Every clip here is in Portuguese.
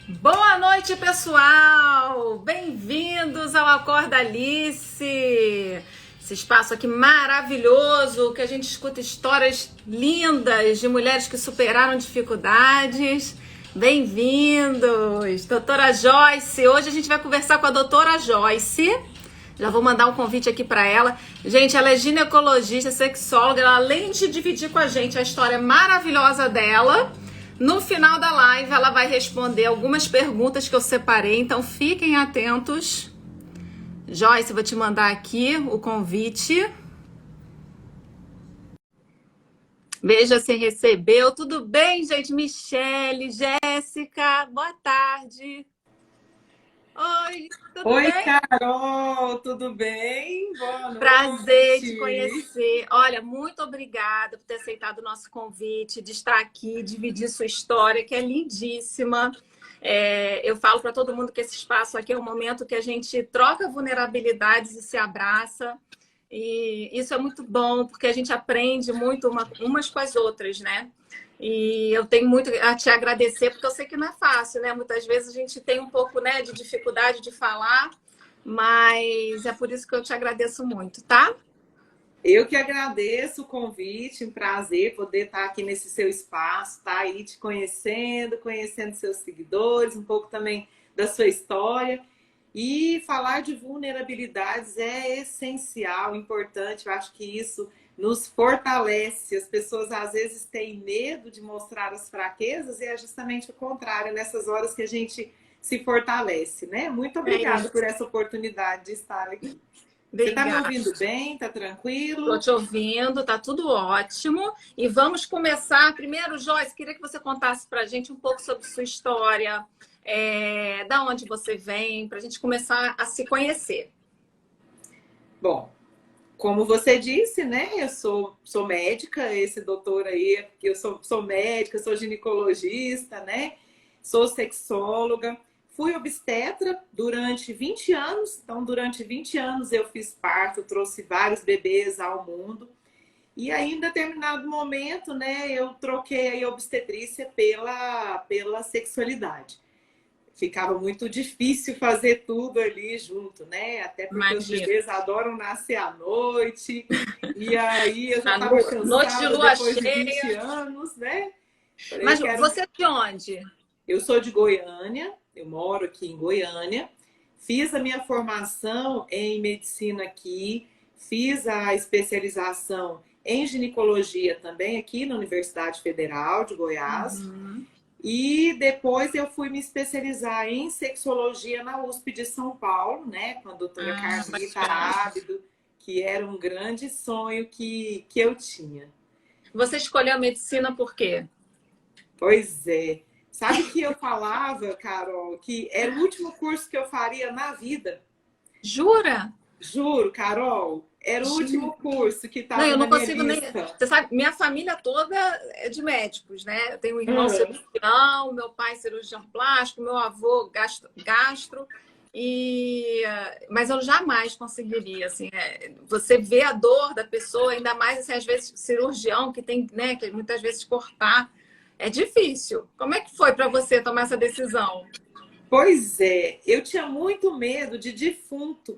Boa noite, pessoal! Bem-vindos ao Acorda Alice! Esse espaço aqui maravilhoso, que a gente escuta histórias lindas de mulheres que superaram dificuldades. Bem-vindos! Doutora Joyce, hoje a gente vai conversar com a doutora Joyce. Já vou mandar um convite aqui para ela. Gente, ela é ginecologista, sexóloga. Ela, além de dividir com a gente a história maravilhosa dela, no final da live ela vai responder algumas perguntas que eu separei. Então fiquem atentos. Joyce, vou te mandar aqui o convite. Veja se recebeu. Tudo bem, gente? Michele, Jéssica, boa tarde. Oi, tudo Oi, bem? Carol, tudo bem? Boa Prazer te noite. conhecer. Olha, muito obrigada por ter aceitado o nosso convite, de estar aqui, dividir sua história, que é lindíssima. Eu falo para todo mundo que esse espaço aqui é um momento que a gente troca vulnerabilidades e se abraça. E isso é muito bom, porque a gente aprende muito umas com as outras, né? E eu tenho muito a te agradecer, porque eu sei que não é fácil, né? Muitas vezes a gente tem um pouco, né, de dificuldade de falar, mas é por isso que eu te agradeço muito, tá? Eu que agradeço o convite, um prazer poder estar aqui nesse seu espaço, tá aí te conhecendo, conhecendo seus seguidores, um pouco também da sua história. E falar de vulnerabilidades é essencial, importante. Eu acho que isso nos fortalece. As pessoas às vezes têm medo de mostrar as fraquezas e é justamente o contrário, nessas horas que a gente se fortalece, né? Muito É obrigada por isso. essa oportunidade de estar aqui. Você está me Obrigada. ouvindo bem? Tá Estou tranquilo? te ouvindo, tá tudo ótimo. E vamos começar. Primeiro, Joyce, queria que você contasse para a gente um pouco sobre sua história, da onde você vem, para a gente começar a se conhecer. Bom, como você disse, né? Eu sou médica, esse doutor aí, eu sou médica, sou ginecologista, né? Sou sexóloga, fui obstetra durante 20 anos. Então, durante 20 anos eu fiz parto, trouxe vários bebês ao mundo. E aí, em determinado momento, né, eu troquei a obstetrícia pela sexualidade. Ficava muito difícil fazer tudo ali junto, né? Até porque os Imagina. bebês adoram nascer à noite. E aí eu já A estava noite de cansada lua depois de cheia. 20 anos, né? Falei, eu Mas quero. você é de onde? Eu sou de Goiânia, eu moro aqui em Goiânia. Fiz a minha formação em medicina aqui, fiz a especialização em ginecologia também aqui na Universidade Federal de Goiás. Uhum. E depois eu fui me especializar em sexologia na USP de São Paulo, né? Com a doutora Carlita Bacana. Ábido, que era um grande sonho que eu tinha. Você escolheu a medicina por quê? Pois é. Sabe que eu falava, Carol, que era o último curso que eu faria na vida? Jura? Juro, Carol, era o último curso que Não, estava eu na não minha consigo nem. lista. Você sabe, minha família toda é de médicos, né? Eu tenho um irmão Hum. cirurgião, meu pai cirurgião plástico, meu avô gastro. Mas eu jamais conseguiria, assim, você vê a dor da pessoa, ainda mais assim, às vezes cirurgião que tem, né, que muitas vezes cortar, é difícil. Como é que foi para você tomar essa decisão? Pois é, eu tinha muito medo de defunto.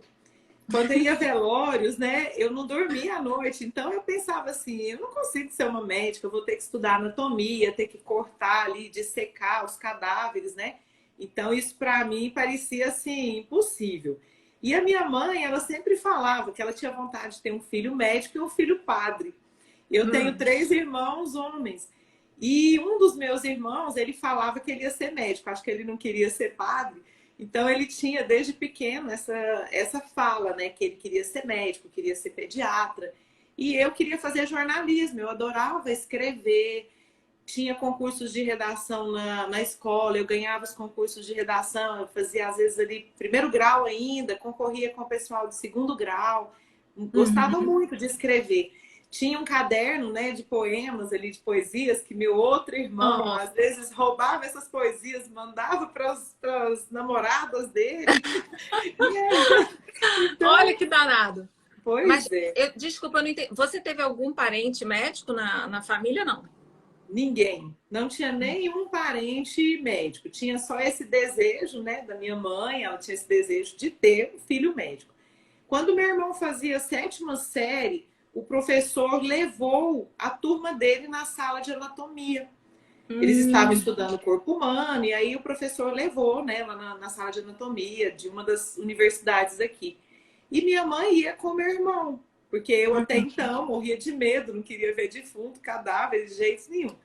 Quando eu ia a velórios, né, eu não dormia à noite. Então eu pensava assim, eu não consigo ser uma médica, eu vou ter que estudar anatomia, ter que cortar ali, dissecar os cadáveres, né? Então isso para mim parecia assim impossível. E a minha mãe, ela sempre falava que ela tinha vontade de ter um filho médico e um filho padre. Eu tenho Hum. 3 irmãos homens. E um dos meus irmãos, ele falava que ele ia ser médico, acho que ele não queria ser padre. Então ele tinha desde pequeno essa fala, né? Que ele queria ser médico, queria ser pediatra. E eu queria fazer jornalismo, eu adorava escrever. Tinha concursos de redação na escola, eu ganhava os concursos de redação, eu fazia às vezes ali primeiro grau ainda, concorria com o pessoal de segundo grau. Gostava Uhum. muito de escrever. Tinha um caderno, né, de poemas ali, de poesias, que meu outro irmão, Oh, às vezes, roubava essas poesias, mandava para as namoradas dele. E aí, olha então, que danado. Mas, pois é. desculpa, eu não entendi. Você teve algum parente médico na família, não? Ninguém. Não tinha nenhum parente médico. Tinha só esse desejo, né, da minha mãe, ela tinha esse desejo de ter um filho médico. Quando meu irmão fazia a 7ª série, o professor levou a turma dele na sala de anatomia. Eles estavam estudando o corpo humano, e aí o professor levou, né, lá na sala de anatomia de uma das universidades aqui. E minha mãe ia com meu irmão, porque eu até então morria de medo, não queria ver defunto, cadáver, de jeito nenhum.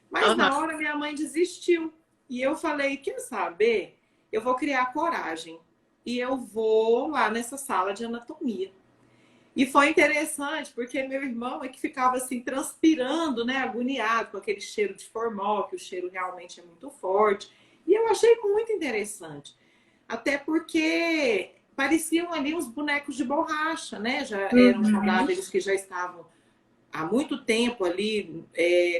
Mas na hora minha mãe desistiu. E eu falei, quer saber? Eu vou criar coragem. E eu vou lá nessa sala de anatomia. E foi interessante, porque meu irmão é que ficava assim, transpirando, né, agoniado, com aquele cheiro de formol, que o cheiro realmente é muito forte. E eu achei muito interessante. Até porque pareciam ali uns bonecos de borracha, né? Já eram cadáveres que já estavam há muito tempo ali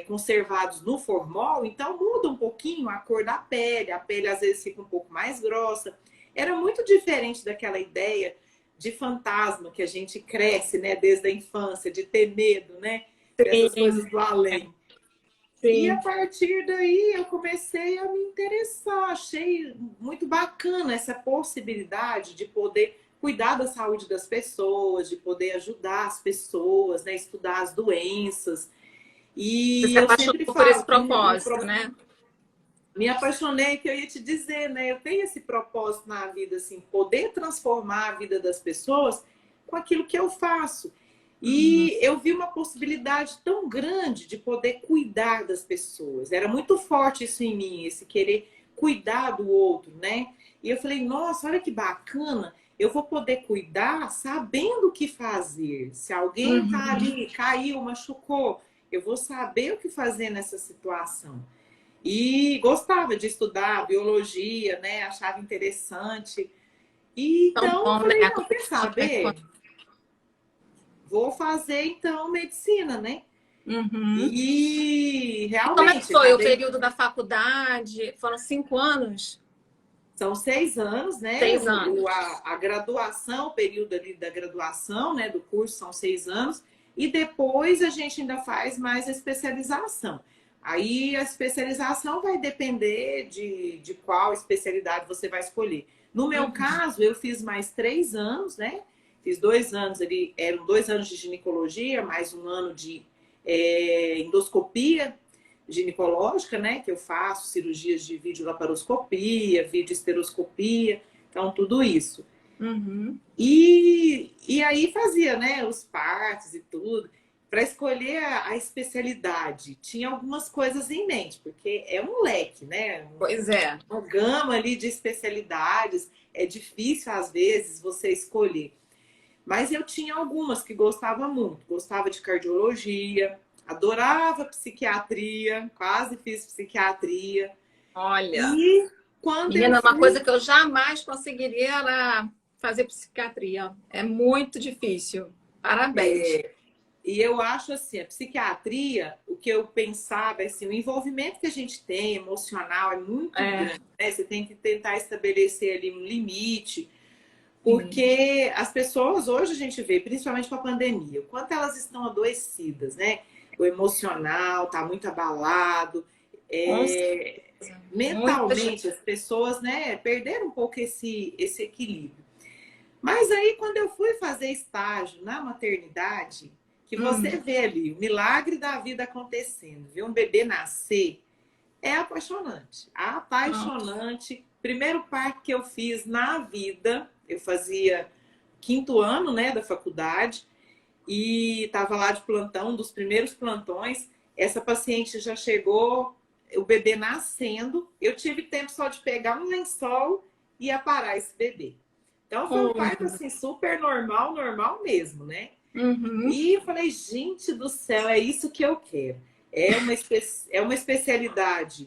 conservados no formol, então muda um pouquinho a cor da pele, a pele às vezes fica um pouco mais grossa. Era muito diferente daquela ideia de fantasma que a gente cresce, né, desde a infância, de ter medo, né, dessas coisas do além. Sim. E a partir daí eu comecei a me interessar, achei muito bacana essa possibilidade de poder cuidar da saúde das pessoas, de poder ajudar as pessoas, né, estudar as doenças. E você se apaixonou por esse propósito, né? Me apaixonei, que eu ia te dizer, né? Eu tenho esse propósito na vida, assim, poder transformar a vida das pessoas com aquilo que eu faço. E eu vi uma possibilidade tão grande de poder cuidar das pessoas. Era muito forte isso em mim, esse querer cuidar do outro, né? E eu falei, nossa, olha que bacana, eu vou poder cuidar sabendo o que fazer. Se alguém tá ali, caiu, machucou, eu vou saber o que fazer nessa situação. E gostava de estudar biologia, né? Achava interessante. E então, bom, falei, né? não, quer saber? Vou fazer, então, medicina, né? E realmente... Como é que foi o período da faculdade? Foram 5 anos? São 6 anos, né? 6 anos. A graduação, o período ali da graduação, né? Do curso são 6 anos. E depois a gente ainda faz mais a especialização. Aí a especialização vai depender de qual especialidade você vai escolher. No meu caso, eu fiz mais 3 anos, né? Fiz 2 anos ali, eram 2 anos de ginecologia, mais 1 ano de endoscopia ginecológica, né? Que eu faço cirurgias de videolaparoscopia, videoesteroscopia, então tudo isso. E aí fazia, né? Os partos e tudo. Para escolher a especialidade, tinha algumas coisas em mente, porque é um leque, né? Pois é. Uma gama ali de especialidades, é difícil às vezes você escolher. Mas eu tinha algumas que gostava muito. Gostava de cardiologia, adorava psiquiatria, quase fiz psiquiatria. Olha, e quando menina, uma coisa que eu jamais conseguiria era fazer psiquiatria. É muito difícil. Parabéns. E eu acho assim, a psiquiatria, o que eu pensava, assim, o envolvimento que a gente tem emocional é muito grande, né? Você tem que tentar estabelecer ali um limite, porque as pessoas, hoje a gente vê, principalmente com a pandemia, o quanto elas estão adoecidas, né? O emocional tá muito abalado, mentalmente as pessoas, né, perderam um pouco esse equilíbrio. Mas aí, quando eu fui fazer estágio na maternidade, que você vê ali o milagre da vida acontecendo, ver um bebê nascer, é apaixonante. Apaixonante. Primeiro parto que eu fiz na vida, eu fazia 5º ano, né, da faculdade, e estava lá de plantão, um dos primeiros plantões. Essa paciente já chegou, o bebê nascendo, eu tive tempo só de pegar um lençol e aparar esse bebê. Então foi um parto assim, super normal, normal mesmo, né? E eu falei, gente do céu, é isso que eu quero. É uma especialidade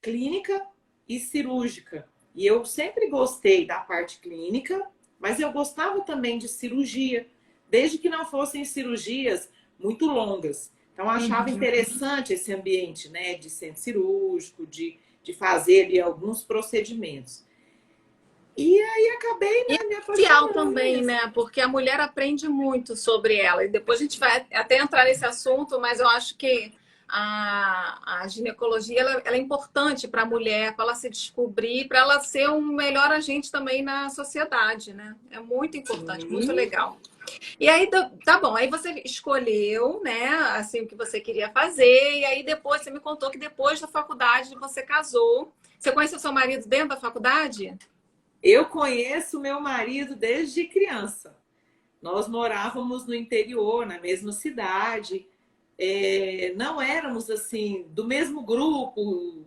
clínica e cirúrgica. E eu sempre gostei da parte clínica, mas eu gostava também de cirurgia, desde que não fossem cirurgias muito longas. Então, eu achava interessante esse ambiente, né, de centro cirúrgico, de fazer ali alguns procedimentos. E aí acabei, né, me apaixonando. Também, né? Porque a mulher aprende muito sobre ela. E depois a gente vai até entrar nesse assunto, mas eu acho que a ginecologia ela é importante para a mulher, para ela se descobrir, para ela ser um melhor agente também na sociedade, né? É muito importante, muito Sim. legal. E aí, tá bom, aí você escolheu, né, assim, o que você queria fazer, e aí depois você me contou que depois da faculdade você casou. Você conheceu seu marido dentro da faculdade? Eu conheço meu marido desde criança. Nós morávamos no interior, na mesma cidade. Não éramos assim do mesmo grupo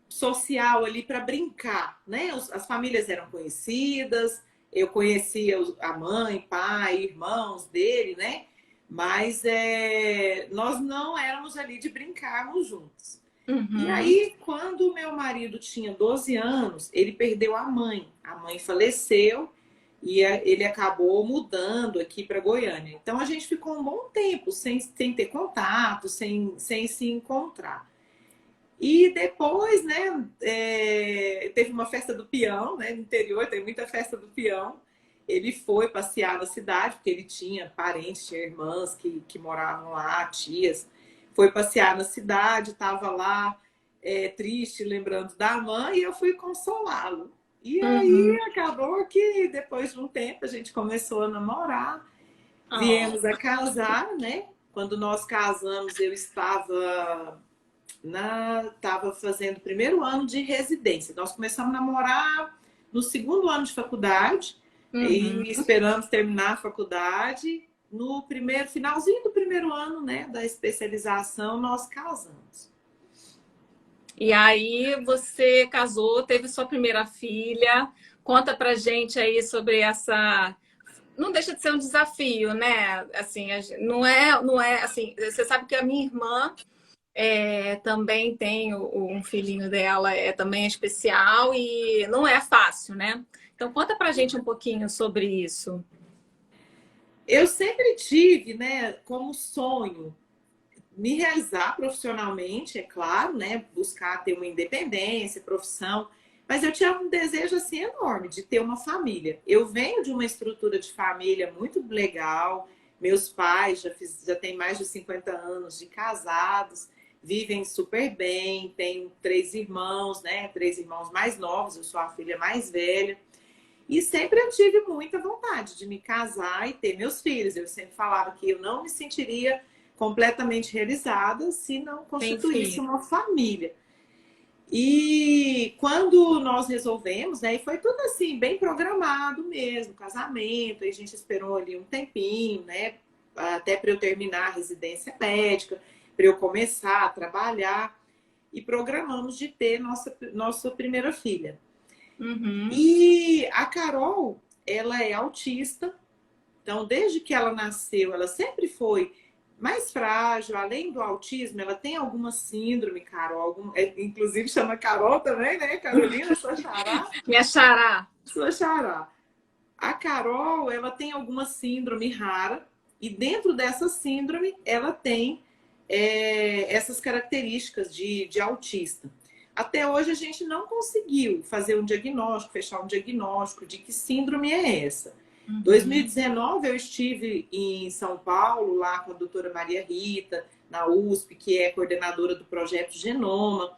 social ali para brincar, né? As famílias eram conhecidas, eu conhecia a mãe, pai, irmãos dele, né? Mas nós não éramos ali de brincarmos juntos. E Uhum. aí, quando meu marido tinha 12 anos, ele perdeu a mãe. A mãe faleceu e ele acabou mudando aqui para Goiânia. Então, a gente ficou um bom tempo sem ter contato, sem se encontrar. E depois, né, teve uma festa do peão, né, no interior tem muita festa do peão. Ele foi passear na cidade, porque ele tinha parentes, tinha irmãs que moravam lá, tias. Foi passear na cidade, estava lá triste, lembrando da mãe, e eu fui consolá-lo. E aí Uhum. acabou que depois de um tempo a gente começou a namorar, Oh. viemos a casar, né? Quando nós casamos, eu estava fazendo o primeiro ano de residência. Nós começamos a namorar no segundo ano de faculdade Uhum. e esperamos terminar a faculdade. No finalzinho do primeiro ano, né, da especialização, nós casamos. E aí você casou, teve sua primeira filha. Conta pra gente aí sobre essa. Não deixa de ser um desafio, né? Assim, não é assim. Você sabe que a minha irmã também tem um filhinho dela, também especial e não é fácil, né? Então conta pra gente um pouquinho sobre isso. Eu sempre tive, né, como sonho me realizar profissionalmente, é claro, né? Buscar ter uma independência, profissão, mas eu tinha um desejo assim enorme de ter uma família. Eu venho de uma estrutura de família muito legal. Meus pais já têm mais de 50 anos de casados, vivem super bem, tenho 3 irmãos, né? 3 irmãos mais novos, eu sou a filha mais velha. E sempre eu tive muita vontade de me casar e ter meus filhos. Eu sempre falava que eu não me sentiria completamente realizada se não Tem constituísse filho. uma família. E quando nós resolvemos, né, e foi tudo assim, bem programado mesmo, casamento, aí a gente esperou ali um tempinho, né, até para eu terminar a residência médica, para eu começar a trabalhar, e programamos de ter nossa primeira filha. Uhum. E a Carol, ela é autista, então desde que ela nasceu, ela sempre foi mais frágil, além do autismo, ela tem alguma síndrome, Carol, inclusive chama Carol também, né? Carolina, sua xará, Minha xará. sua xará. A Carol, ela tem alguma síndrome rara, e dentro dessa síndrome, ela tem essas características de autista. Até hoje a gente não conseguiu fazer um diagnóstico, fechar um diagnóstico de que síndrome é essa. Em Uhum. 2019 eu estive em São Paulo, lá com a doutora Maria Rita, na USP, que é coordenadora do projeto Genoma,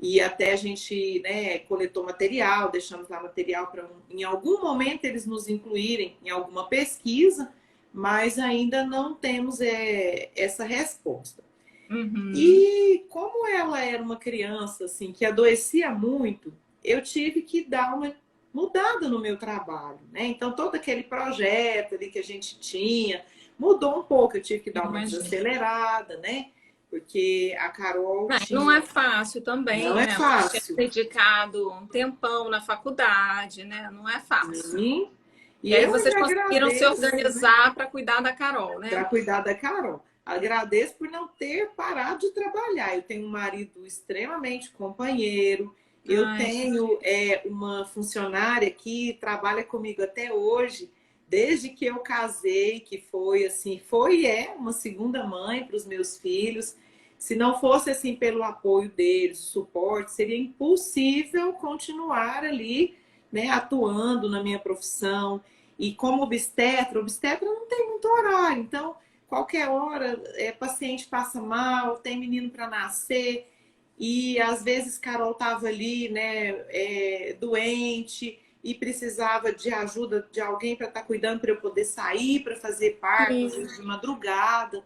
e até a gente, né, coletou material, deixamos lá material para em algum momento eles nos incluírem em alguma pesquisa, mas ainda não temos essa resposta. Uhum. E como ela era uma criança assim que adoecia muito, eu tive que dar uma mudada no meu trabalho, né? Então todo aquele projeto ali que a gente tinha mudou um pouco, eu tive que dar uma Imagina. desacelerada, né? Porque a Carol Não é tinha, fácil não também, é né? Você tinha fácil. dedicado um tempão na faculdade, né? Não é fácil. Sim. E E aí eu vocês ainda conseguiram se agradeço, né, organizar para cuidar da Carol, para né? cuidar da Carol. Agradeço por não ter parado de trabalhar. Eu tenho um marido extremamente companheiro. Eu Ai, tenho uma funcionária que trabalha comigo até hoje, desde que eu casei, que foi assim, foi e é uma segunda mãe para os meus filhos. Se não fosse assim pelo apoio deles, o suporte, seria impossível continuar ali, né, atuando na minha profissão. E como obstetra não tem muito horário. Então, qualquer hora, paciente passa mal, tem menino para nascer, e às vezes Carol estava ali, né, doente e precisava de ajuda de alguém para estar cuidando para eu poder sair para fazer parto, às Sim. vezes de madrugada.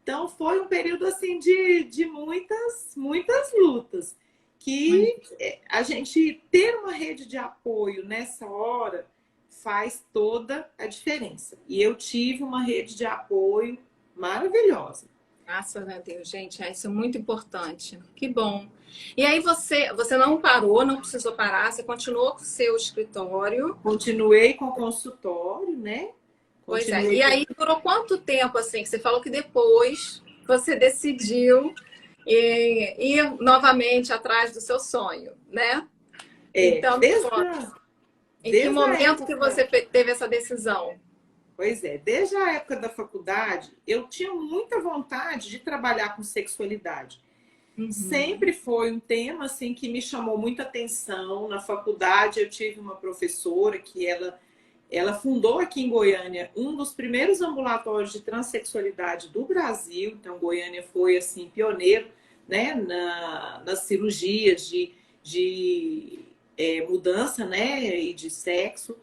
Então foi um período assim de muitas lutas. Que a gente ter uma rede de apoio nessa hora faz toda a diferença. E eu tive uma rede de apoio maravilhosa. Graças a Deus, gente, isso é muito importante. Que bom. E aí você não parou, não precisou parar, você continuou com o seu escritório. Continuei com o consultório, né? Pois é. Continuei E com... aí durou quanto tempo assim? Que você falou que depois você decidiu ir novamente atrás do seu sonho, né? Então, me desde, conta, em que desde a momento que época... você teve essa decisão? Pois é, desde a época da faculdade, eu tinha muita vontade de trabalhar com sexualidade. Uhum. Sempre foi um tema assim que me chamou muita atenção. Na faculdade eu tive uma professora que ela fundou aqui em Goiânia um dos primeiros ambulatórios de transexualidade do Brasil. Então Goiânia foi assim pioneiro, né, nas cirurgias de mudança, né, e de sexo.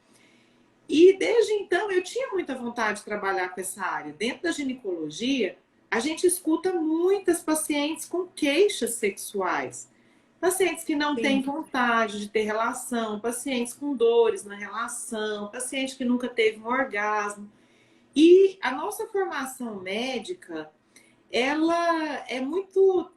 E desde então eu tinha muita vontade de trabalhar com essa área. Dentro da ginecologia, a gente escuta muitas pacientes com queixas sexuais. Pacientes que não têm Sim. vontade de ter relação, pacientes com dores na relação, paciente que nunca teve um orgasmo. E a nossa formação médica, ela é muito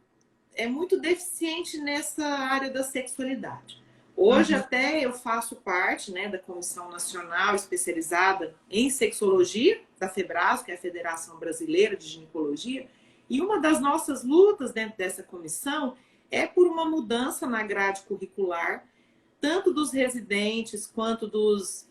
deficiente nessa área da sexualidade. Hoje Uhum. até eu faço parte, né, da Comissão Nacional Especializada em Sexologia, da FEBRASO, que é a Federação Brasileira de Ginecologia, e uma das nossas lutas dentro dessa comissão é por uma mudança na grade curricular, tanto dos residentes quanto dos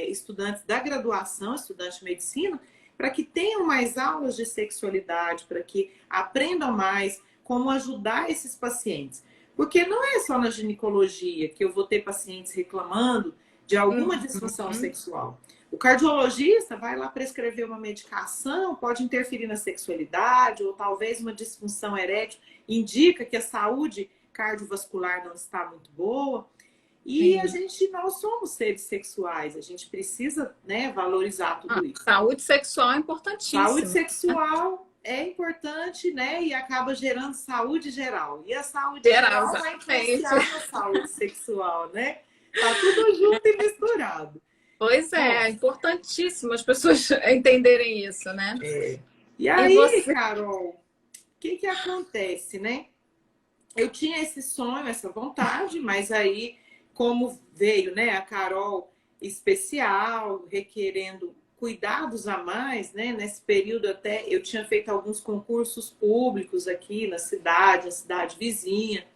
estudantes da graduação, estudantes de medicina, para que tenham mais aulas de sexualidade, para que aprendam mais como ajudar esses pacientes. Porque não é só na ginecologia que eu vou ter pacientes reclamando de alguma disfunção Uhum. sexual. O cardiologista vai lá prescrever uma medicação, pode interferir na sexualidade, ou talvez uma disfunção erétil indica que a saúde cardiovascular não está muito boa. E nós somos seres sexuais, a gente precisa, né, valorizar tudo isso. Saúde sexual é Saúde importantíssima. sexual é importante, né? E acaba gerando saúde geral. E a saúde Geral, geral vai exatamente. influenciar na saúde sexual, né? Tá tudo junto e misturado. Pois Bom, é importantíssimo as pessoas entenderem isso, né? e E aí, você. Carol, o que acontece, né? Eu tinha esse sonho, essa vontade, mas aí, como veio, né, a Carol especial, requerendo cuidados a mais, né? Nesse período até eu tinha feito alguns concursos públicos aqui na cidade vizinha.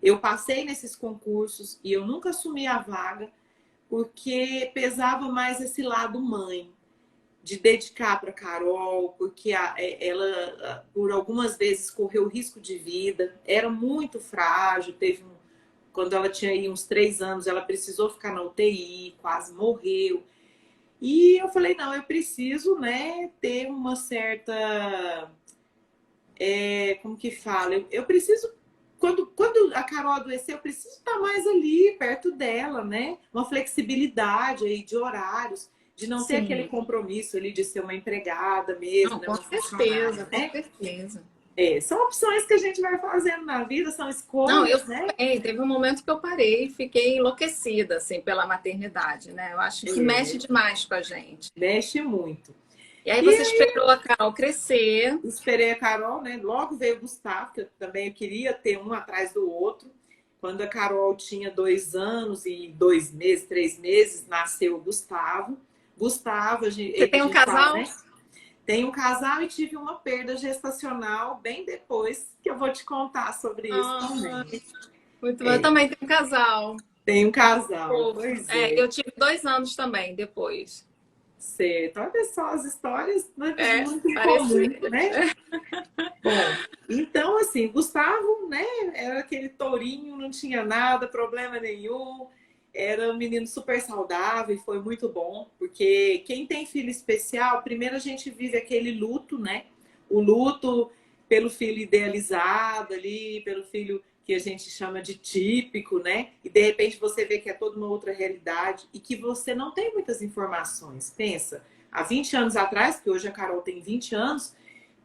Eu passei nesses concursos e eu nunca assumi a vaga porque pesava mais esse lado mãe de dedicar para Carol, porque ela por algumas vezes correu risco de vida, era muito frágil, quando ela tinha aí uns 3 anos, ela precisou ficar na UTI, quase morreu. E eu falei, não, eu preciso, né, ter uma certa, como que fala? Eu preciso, quando a Carol adoecer, eu preciso estar mais ali, perto dela, né? Uma flexibilidade aí de horários, de não ter aquele Sim. compromisso ali de ser uma empregada mesmo, Não, né? com Uma funcionária, certeza, com né? certeza. São opções que a gente vai fazendo na vida, são Não, eu escolhas, né? também. Teve um momento que eu parei e fiquei enlouquecida, assim, pela maternidade, né? Eu acho que mexe demais com a gente. Mexe muito. E aí E você esperou a Carol crescer. esperei a Carol, né? Logo veio o Gustavo, que eu também queria ter um atrás do outro. Quando a Carol tinha 2 anos e 2 meses, 3 meses, nasceu o Gustavo. Gustavo, Você a tem um gente fala, casal? né? Tem um casal e tive uma perda gestacional bem depois, que eu vou te contar sobre isso Ah, também. muito bom. Eu também tenho um casal. Tem um casal, Fofo. pois é. Eu tive 2 anos também depois. Certo. Olha só as histórias, né, muito em comum, Parecidas. né? Bom, então, assim, Gustavo, né, era aquele tourinho, não tinha nada, problema nenhum. Era um menino super saudável e foi muito bom, porque quem tem filho especial, primeiro a gente vive aquele luto, né? O luto pelo filho idealizado ali, pelo filho que a gente chama de típico, né? E de repente você vê que é toda uma outra realidade e que você não tem muitas informações. Pensa, há 20 anos atrás, que hoje a Carol tem 20 anos,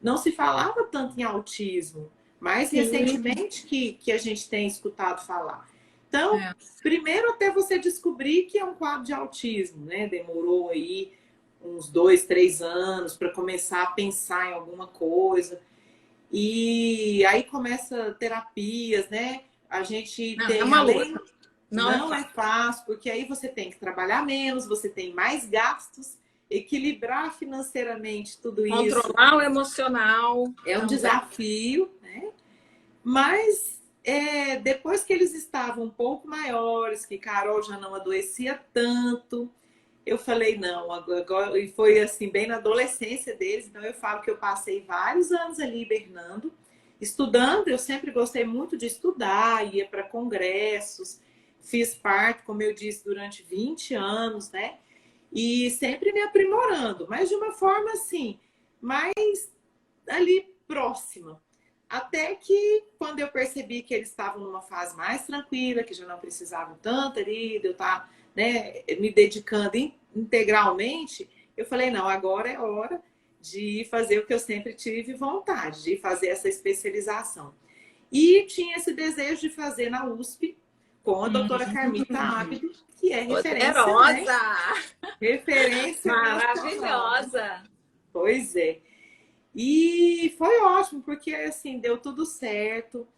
não se falava tanto em autismo. Mais Sim. recentemente que a gente tem escutado falar. Então, É. primeiro até você descobrir que é um quadro de autismo, né? Demorou aí uns 2, 3 anos para começar a pensar em alguma coisa. E aí começa terapias, né? A gente Não, é tem, uma além, luta. Não é não é fácil. fácil, porque aí você tem que trabalhar menos, você tem mais gastos, equilibrar financeiramente tudo isso Controlar o emocional é um também. desafio, né? Mas depois que eles estavam um pouco maiores, que Carol já não adoecia tanto, eu falei, não, agora, e foi assim, bem na adolescência deles, então eu falo que eu passei vários anos ali hibernando, estudando, eu sempre gostei muito de estudar, ia para congressos, fiz parte, como eu disse, durante 20 anos, né? E sempre me aprimorando, mas de uma forma assim, mais ali próxima. Até que quando eu percebi que eles estavam numa fase mais tranquila, que já não precisavam tanto ali, de eu estar, né, me dedicando integralmente, eu falei, não, agora é hora de fazer o que eu sempre tive vontade, de fazer essa especialização. E tinha esse desejo de fazer na USP com a doutora Carmita Hum, Abdo, que é referência, né? Poderosa! Referência nacional, né? Maravilhosa! Pois é. E foi ótimo, porque assim, deu tudo certo.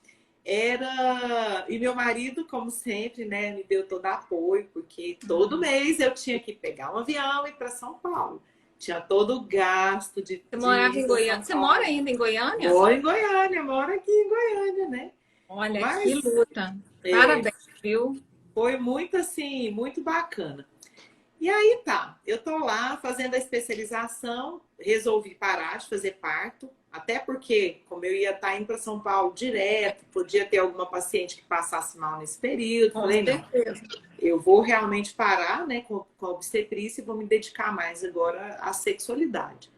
E meu marido, como sempre, né, me deu todo apoio, porque todo mês eu tinha que pegar um avião e ir para São Paulo. Tinha todo o gasto Você de morava ir em para Goiânia. São Você mora Paulo. ainda em Goiânia? Moro em Goiânia, moro aqui em Goiânia, né? Olha que Mas luta. é, Parabéns, viu? foi muito assim, muito bacana. E aí tá, eu tô lá fazendo a especialização, resolvi parar de fazer parto, até porque, como eu ia estar indo para São Paulo direto, podia ter alguma paciente que passasse mal nesse período, Com falei, não, certeza. eu vou realmente parar, né, com a obstetrícia e vou me dedicar mais agora à sexualidade.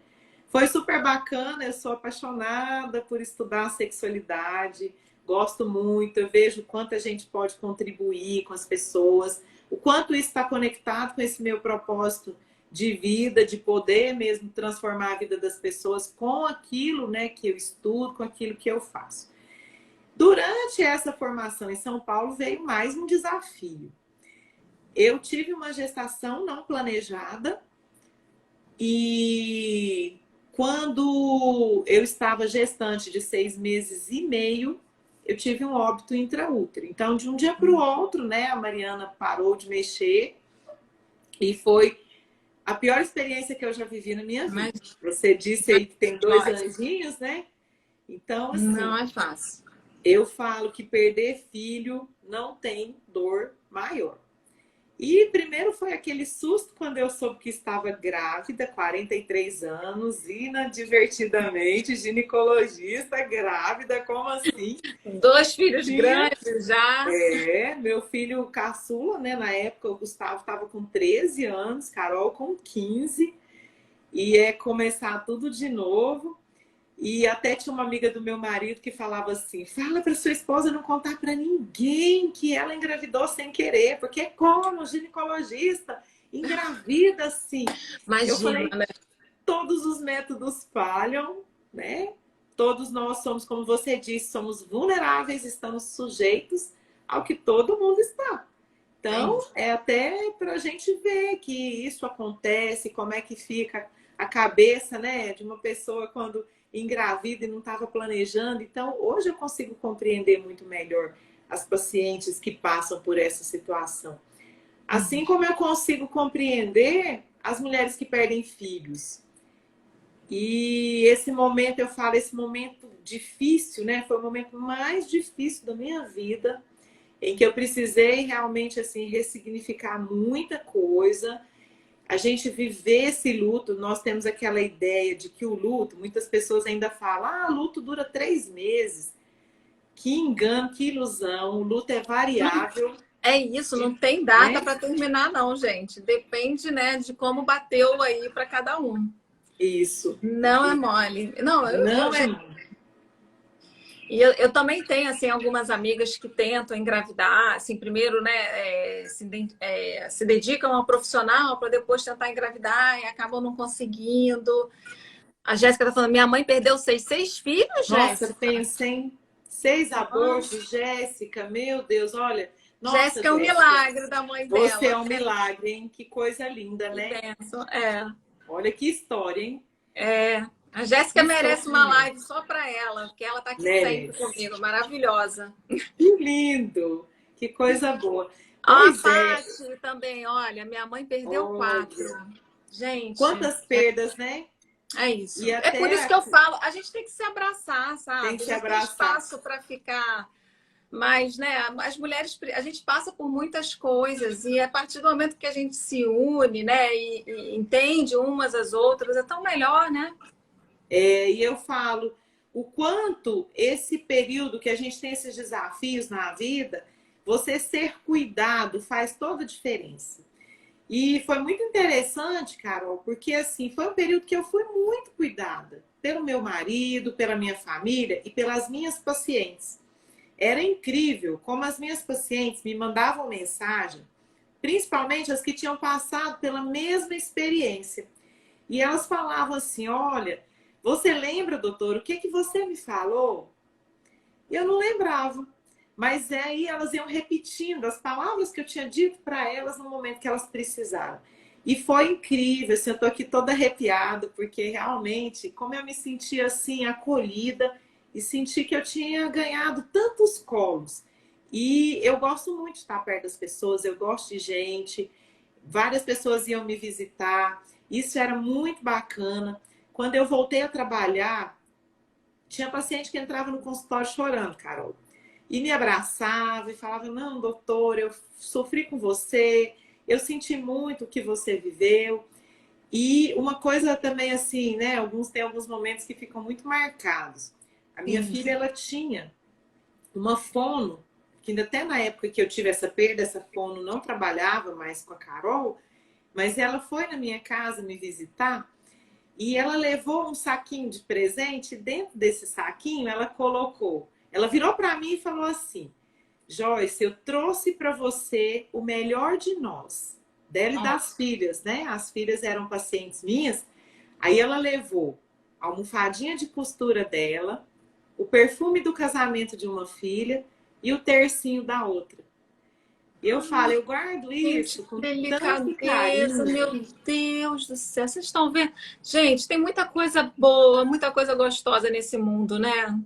Foi super bacana, eu sou apaixonada por estudar a sexualidade, gosto muito, eu vejo o quanto a gente pode contribuir com as pessoas, o quanto isso está conectado com esse meu propósito de vida, de poder mesmo transformar a vida das pessoas com aquilo, né, que eu estudo, com aquilo que eu faço. Durante essa formação em São Paulo veio mais um desafio. Eu tive uma gestação não planejada e quando eu estava gestante de 6 meses e meio, eu tive um óbito intraútero. Então, de um dia para o outro, né, a Mariana parou de mexer e foi a pior experiência que eu já vivi na minha vida. Mas Você disse aí que tem 2 anjinhos, né? Então, não assim, é fácil. eu falo que perder filho não tem dor maior. E primeiro foi aquele susto quando eu soube que estava grávida, 43 anos, inadvertidamente, ginecologista grávida, como assim? 2 filhos Tinha, grandes já. meu filho caçula, né? Na época o Gustavo estava com 13 anos, Carol com 15, e é começar tudo de novo. E até tinha uma amiga do meu marido que falava assim: fala para sua esposa não contar para ninguém que ela engravidou sem querer, porque como ginecologista engravida assim. Eu Imagina, falei: né? todos os métodos falham, né? Todos nós somos, como você disse, somos vulneráveis, estamos sujeitos ao que todo mundo está. É Então, isso. é até para a gente ver que isso acontece, como é que fica a cabeça, né, de uma pessoa quando engravida e não estava planejando. Então, hoje eu consigo compreender muito melhor as pacientes que passam por essa situação. Assim como eu consigo compreender as mulheres que perdem filhos. E esse momento, eu falo, esse momento difícil, né, foi o momento mais difícil da minha vida, em que eu precisei realmente assim ressignificar muita coisa. A gente viver esse luto, nós temos aquela ideia de que o luto, muitas pessoas ainda falam, luto dura 3 meses. Que engano, que ilusão, o luto é variável É isso, não tem data né? para terminar, não, gente. Depende, né, de como bateu aí para cada um. Isso. Não é mole. Não, Não é mole. e eu também tenho, assim, algumas amigas que tentam engravidar, assim, primeiro, né, se dedicam ao profissional para depois tentar engravidar e acabam não conseguindo. A Jéssica tá falando, minha mãe perdeu seis filhos, Nossa, Jéssica. pensem, 6 Nossa. abortos, Jéssica, meu Deus, olha. Nossa, Jéssica é um Jéssica, milagre da mãe você é dela. um milagre, hein? Que coisa linda, Que né? benção. É. Olha que história, hein? É. A Que Jéssica merece uma sofrimento. live só para ela, porque ela tá aqui sempre Merece. comigo, maravilhosa. Que lindo, que coisa boa. A Pois é, Paty também, olha, minha mãe perdeu quatro. olha, Gente, quantas perdas, né? é isso. E É por isso até que eu falo, a gente tem que se abraçar, tem que sabe? se Não tem abraçar. espaço para ficar. Mas, né, as mulheres, a gente passa por muitas coisas e a partir do momento que a gente se une, né, e entende umas às outras, é tão melhor, né? E eu falo o quanto esse período que a gente tem esses desafios na vida, você ser cuidado faz toda a diferença. E foi muito interessante, Carol, porque assim, foi um período que eu fui muito cuidada pelo meu marido, pela minha família e pelas minhas pacientes. Era incrível como as minhas pacientes me mandavam mensagem, principalmente as que tinham passado pela mesma experiência. E elas falavam assim: olha, você lembra, doutor, o que que você me falou? Eu não lembrava. Mas aí elas iam repetindo as palavras que eu tinha dito para elas no momento que elas precisaram. E foi incrível, assim, eu tô aqui toda arrepiada, porque realmente, como eu me senti assim, acolhida, e senti que eu tinha ganhado tantos colos. E eu gosto muito de estar perto das pessoas, eu gosto de gente, várias pessoas iam me visitar, isso era muito bacana. Quando eu voltei a trabalhar, tinha paciente que entrava no consultório chorando, Carol. E me abraçava e falava: não, doutor, eu sofri com você, eu senti muito o que você viveu. E uma coisa também assim, né? Tem alguns momentos que ficam muito marcados. A minha Sim. filha, ela tinha uma fono, que ainda até na época que eu tive essa perda, essa fono não trabalhava mais com a Carol, mas ela foi na minha casa me visitar e ela levou um saquinho de presente. Dentro desse saquinho, ela virou para mim e falou assim: Joyce, eu trouxe para você o melhor de nós, dela e das filhas, né? As filhas eram pacientes minhas. Aí ela levou a almofadinha de costura dela, o perfume do casamento de uma filha e o tercinho da outra. Eu falo, eu guardo Gente, isso que com tanto delicadeza, carinho. meu Deus do céu. Vocês estão vendo? Gente, tem muita coisa boa, muita coisa gostosa nesse mundo, né?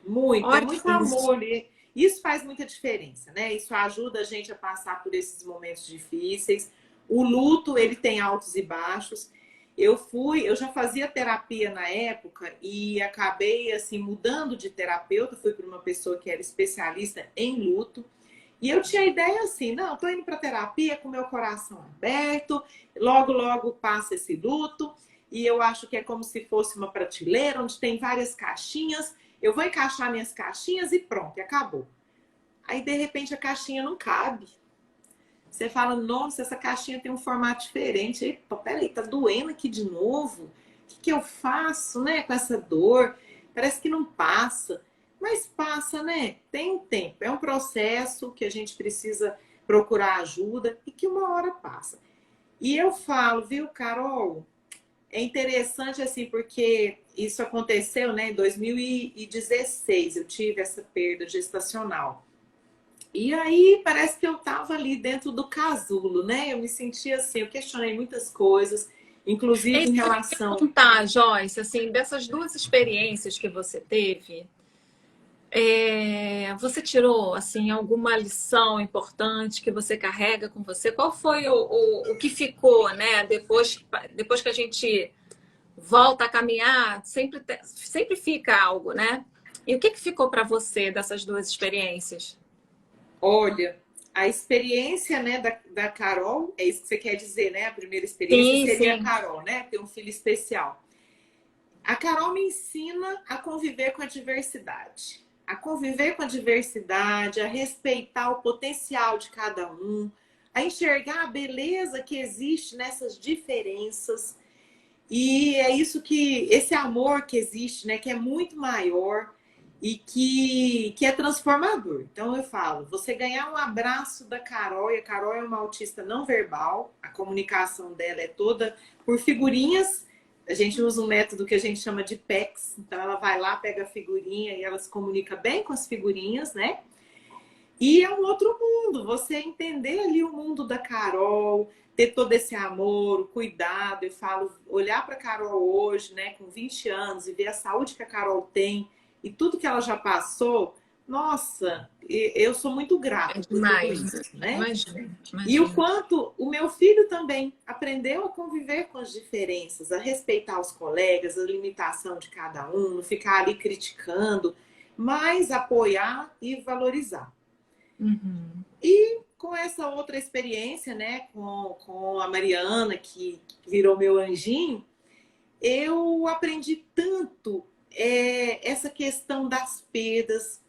Muito, é Olha muito isso. amor. E isso faz muita diferença, né? Isso ajuda a gente a passar por esses momentos difíceis. O luto, ele tem altos e baixos. Eu já fazia terapia na época e acabei assim mudando de terapeuta, fui para uma pessoa que era especialista em luto. E eu tinha a ideia assim, não, tô indo para terapia com meu coração aberto, logo logo passa esse luto, e eu acho que é como se fosse uma prateleira onde tem várias caixinhas. Eu vou encaixar minhas caixinhas e pronto, e acabou. Aí, de repente, a caixinha não cabe. Você fala, nossa, essa caixinha tem um formato diferente. Eita, peraí, tá doendo aqui de novo? O que eu faço, né, com essa dor? Parece que não passa. Mas passa, né? Tem um tempo. É um processo que a gente precisa procurar ajuda e que uma hora passa. E eu falo, viu, Carol? É interessante assim, porque isso aconteceu, né, em 2016, eu tive essa perda gestacional. E aí parece que eu estava ali dentro do casulo, né? Eu me sentia assim, eu questionei muitas coisas, É inclusive isso em que eu ia relação. perguntar, Joyce, assim, dessas duas experiências que você teve, você tirou, assim, alguma lição importante que você carrega com você? Qual foi o que ficou, né? Depois que a gente volta a caminhar, sempre fica algo, né? E o que ficou para você dessas duas experiências? Olha, a experiência, né, da Carol, é isso que você quer dizer, né? A primeira experiência Sim, seria a sim. Carol, né? Ter um filho especial. A Carol me ensina a conviver com a diversidade. a conviver com a diversidade, a respeitar o potencial de cada um, a enxergar a beleza que existe nessas diferenças. E é isso que, esse amor que existe, né, que é muito maior e que é transformador. Então eu falo, você ganhar um abraço da Carol, e a Carol é uma autista não verbal, a comunicação dela é toda por figurinhas. A gente usa um método que a gente chama de PECs, então ela vai lá, pega a figurinha e ela se comunica bem com as figurinhas, né? E é um outro mundo, você entender ali o mundo da Carol, ter todo esse amor, o cuidado. Eu falo, olhar para a Carol hoje, né, com 20 anos, e ver a saúde que a Carol tem e tudo que ela já passou, nossa, eu sou muito grata por tudo isso, né? Imagina. E o quanto o meu filho também aprendeu a conviver com as diferenças, a respeitar os colegas, a limitação de cada um, não ficar ali criticando, mas apoiar e valorizar. Uhum. E com essa outra experiência, né, com a Mariana, que virou meu anjinho, eu aprendi tanto essa questão das perdas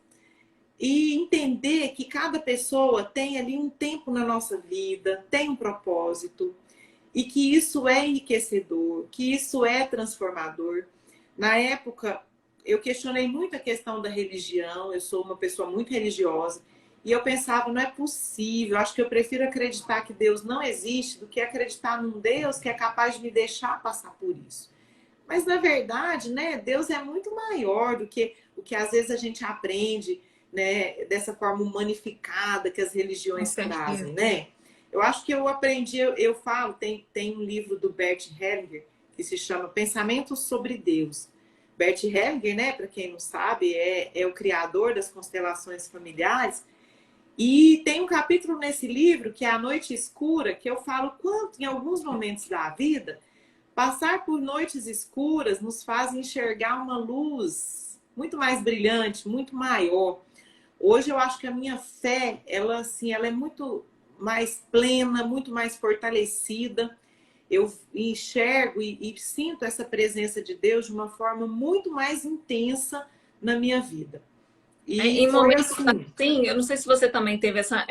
e entender que cada pessoa tem ali um tempo na nossa vida, tem um propósito e que isso é enriquecedor, que isso é transformador. Na época, eu questionei muito a questão da religião, eu sou uma pessoa muito religiosa, e eu pensava, não é possível, acho que eu prefiro acreditar que Deus não existe do que acreditar num Deus que é capaz de me deixar passar por isso. Mas, na verdade, né, Deus é muito maior do que o que às vezes a gente aprende, né, dessa forma humanificada que as religiões trazem, né? Eu acho que eu aprendi, eu falo, tem um livro do Bert Hellinger que se chama Pensamentos sobre Deus. Bert Hellinger, né, para quem não sabe, é o criador das constelações familiares. E tem um capítulo nesse livro, que é A Noite Escura, que eu falo quanto, em alguns momentos da vida, passar por noites escuras nos faz enxergar uma luz muito mais brilhante, muito maior. Hoje eu acho que a minha fé, ela é muito mais plena, muito mais fortalecida. Eu enxergo e sinto essa presença de Deus de uma forma muito mais intensa na minha vida. E Em foi momentos assim. assim, eu não sei se você também teve essa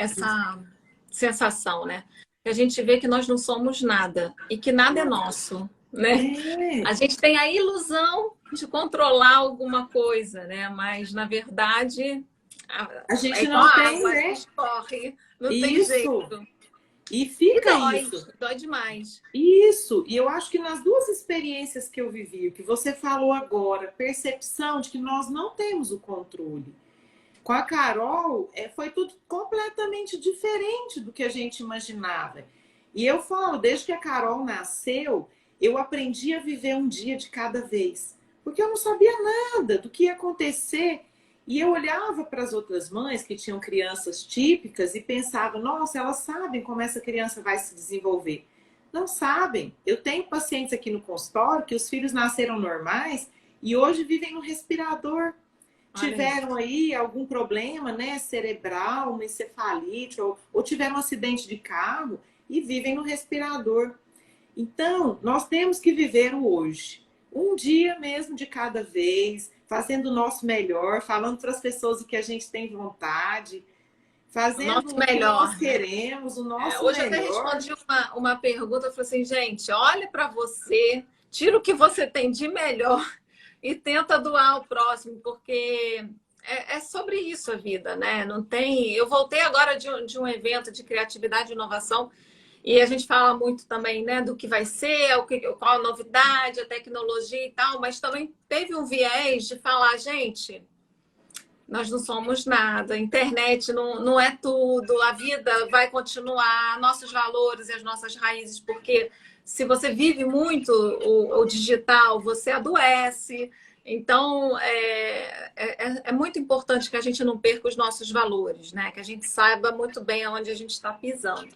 sensação, né? Que a gente vê que nós não somos nada e que nada é nosso, né? É. A gente tem a ilusão de controlar alguma coisa, né? Mas, na verdade, A é gente igual não a tem, água, a né? gente corre, não tem Isso. jeito. E E fica dói, isso. dói demais. Isso. E eu acho que nas duas experiências que eu vivi, o que você falou agora, percepção de que nós não temos o controle. Com a Carol, foi tudo completamente diferente do que a gente imaginava. E eu falo, desde que a Carol nasceu, eu aprendi a viver um dia de cada vez. Porque eu não sabia nada do que ia acontecer. E eu olhava para as outras mães que tinham crianças típicas e pensava, nossa, elas sabem como essa criança vai se desenvolver. Não sabem. Eu tenho pacientes aqui no consultório que os filhos nasceram normais e hoje vivem no respirador. Tiveram aí algum problema, né, cerebral, uma encefalite, ou tiveram um acidente de carro e vivem no respirador. Então, nós temos que viver o hoje. Um dia mesmo de cada vez, fazendo o nosso melhor, falando para as pessoas o que a gente tem vontade, O fazendo nosso o que melhor, nós né? queremos, o nosso Hoje eu até melhor. respondi uma pergunta, eu falei assim, gente, olha para você, tira o que você tem de melhor e tenta doar ao próximo, porque é sobre isso a vida, né? Não tem. Eu voltei agora de um evento de criatividade e inovação e a gente fala muito também, né, do que vai ser, qual a novidade, a tecnologia e tal, mas também teve um viés de falar, gente, nós não somos nada, a internet não é tudo, a vida vai continuar, nossos valores e as nossas raízes, porque se você vive muito o digital, você adoece. Então, é muito importante que a gente não perca os nossos valores, né? Que a gente saiba muito bem aonde a gente está pisando.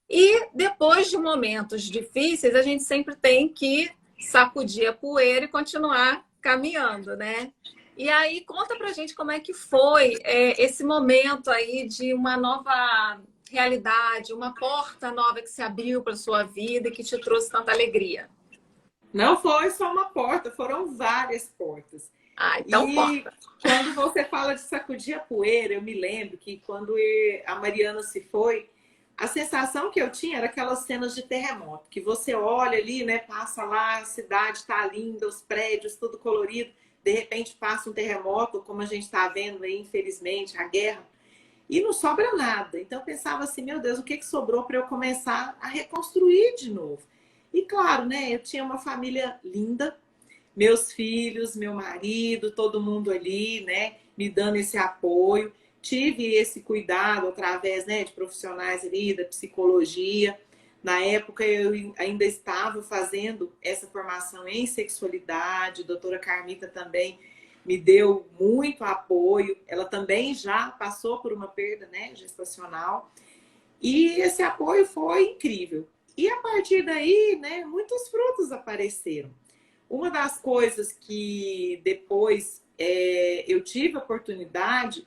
E depois de momentos difíceis, a gente sempre tem que sacudir a poeira e continuar caminhando, né? E aí, conta pra gente como é que foi esse momento aí de uma nova realidade, uma porta nova que se abriu para sua vida e que te trouxe tanta alegria. Não foi só uma porta, foram várias portas. Ah, então E conta. quando você fala de sacudir a poeira, eu me lembro que quando a Mariana se foi, a sensação que eu tinha era aquelas cenas de terremoto, que você olha ali, né, passa lá, a cidade está linda, os prédios, tudo colorido, de repente passa um terremoto, como a gente está vendo aí, infelizmente, a guerra, e não sobra nada. Então eu pensava assim, meu Deus, o que sobrou para eu começar a reconstruir de novo? E claro, né, eu tinha uma família linda, meus filhos, meu marido, todo mundo ali, né, me dando esse apoio. Tive esse cuidado através, né, de profissionais ali da psicologia. Na época eu ainda estava fazendo essa formação em sexualidade, a doutora Carmita também me deu muito apoio. Ela também já passou por uma perda, né, gestacional. E esse apoio foi incrível. E a partir daí, né, muitos frutos apareceram. Uma das coisas que depois eu tive a oportunidade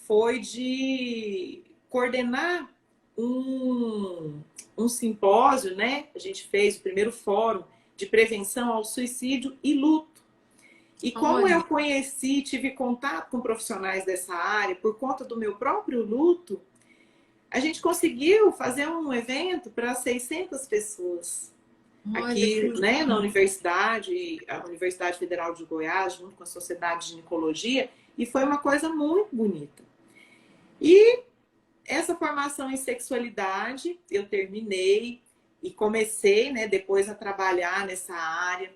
foi de coordenar um simpósio, né? A gente fez o primeiro fórum de prevenção ao suicídio e luto. E como Olha. eu conheci, tive contato com profissionais dessa área, por conta do meu próprio luto, a gente conseguiu fazer um evento para 600 pessoas Olha aqui, que né, na universidade, a Universidade Federal de Goiás, junto com a Sociedade de Ginecologia, e foi uma coisa muito bonita. E essa formação em sexualidade eu terminei e comecei, né, depois a trabalhar nessa área.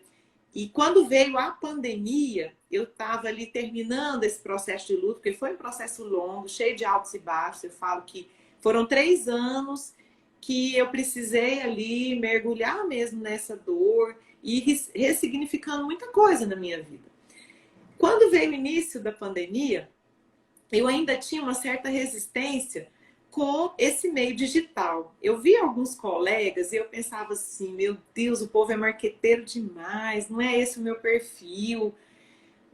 E quando veio a pandemia, eu estava ali terminando esse processo de luto, porque foi um processo longo, cheio de altos e baixos. Eu falo que foram 3 anos que eu precisei ali mergulhar mesmo nessa dor e ressignificando muita coisa na minha vida. Quando veio o início da pandemia, eu ainda tinha uma certa resistência com esse meio digital. Eu vi alguns colegas e eu pensava assim, meu Deus, o povo é marqueteiro demais, não é esse o meu perfil.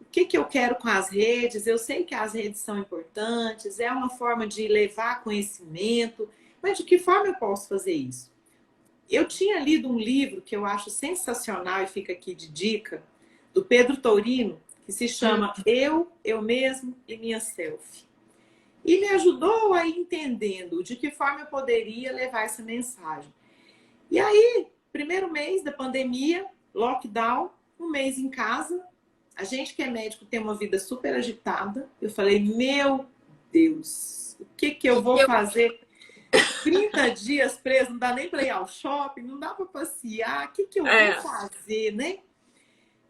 O que eu quero com as redes? Eu sei que as redes são importantes, é uma forma de levar conhecimento, mas de que forma eu posso fazer isso? Eu tinha lido um livro que eu acho sensacional e fica aqui de dica, do Pedro Tourino, que se chama Eu Mesmo e Minha Selfie. E me ajudou a ir entendendo de que forma eu poderia levar essa mensagem. E aí, primeiro mês da pandemia, lockdown, um mês em casa, a gente que é médico tem uma vida super agitada. Eu falei, meu Deus, o que eu vou fazer? 30 dias preso, não dá nem para ir ao shopping, não dá para passear, o que eu vou fazer, né?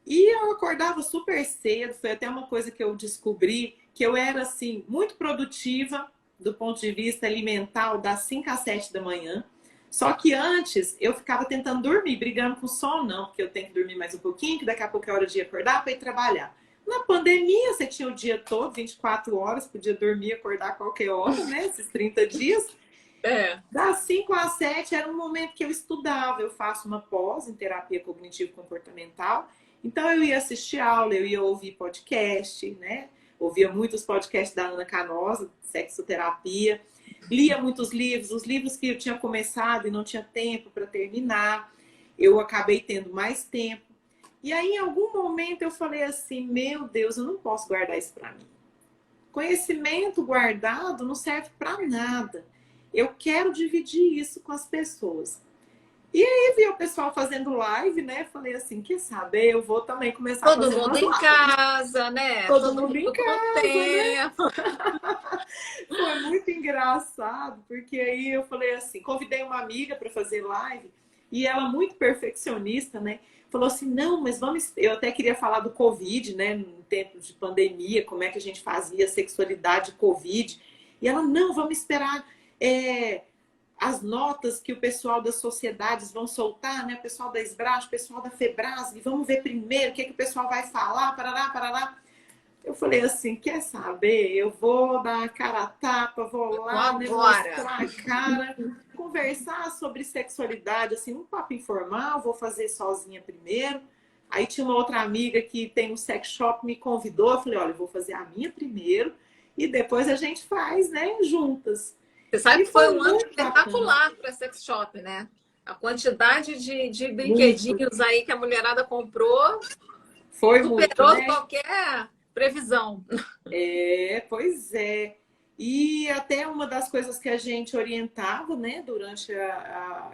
E eu acordava super cedo, foi até uma coisa que eu descobri, que eu era, assim, muito produtiva do ponto de vista alimentar, das 5 às 7 da manhã. Só que antes eu ficava tentando dormir, brigando com sono, não, porque eu tenho que dormir mais um pouquinho, que daqui a pouco é hora de acordar para ir trabalhar. Na pandemia, você tinha o dia todo, 24 horas, podia dormir, acordar a qualquer hora, né? Esses 30 dias. Das 5 às 7 era um momento que eu estudava. Eu faço uma pós em terapia cognitivo-comportamental. Então eu ia assistir aula, eu ia ouvir podcast, né? Ouvia muitos podcasts da Ana Canosa, sexoterapia. Lia muitos livros, os livros que eu tinha começado e não tinha tempo para terminar. Eu acabei tendo mais tempo. E aí, em algum momento, eu falei assim, meu Deus, eu não posso guardar isso para mim. Conhecimento guardado não serve para nada. Eu quero dividir isso com as pessoas. E aí vi o pessoal fazendo live, né? Falei assim, quer saber? Eu vou também começar a fazer mundo umas em lives. casa, né? Todo mundo em Com casa, né? tempo. Foi muito engraçado, porque aí eu falei assim, convidei uma amiga para fazer live e ela muito perfeccionista, né? Falou assim, não, mas vamos... Eu até queria falar do Covid, né? No tempo de pandemia, como é que a gente fazia sexualidade Covid. E ela, não, vamos esperar as notas que o pessoal das sociedades vão soltar, né? O pessoal da SBRAS, o pessoal da FEBRAS, e vamos ver primeiro o que o pessoal vai falar, parará, parará. Eu falei assim, quer saber? Eu vou dar a cara a tapa, vou lá, né, mostrar a cara, conversar sobre sexualidade, assim, um papo informal, vou fazer sozinha primeiro. Aí tinha uma outra amiga que tem um sex shop, me convidou, eu falei, olha, eu vou fazer a minha primeiro e depois a gente faz, né, juntas. Você sabe E que foi um ano muito espetacular para sex shop, né? A quantidade de brinquedinhos muito. aí que a mulherada comprou Foi superou muito, né? qualquer previsão. Pois é. E até uma das coisas que a gente orientava, né, durante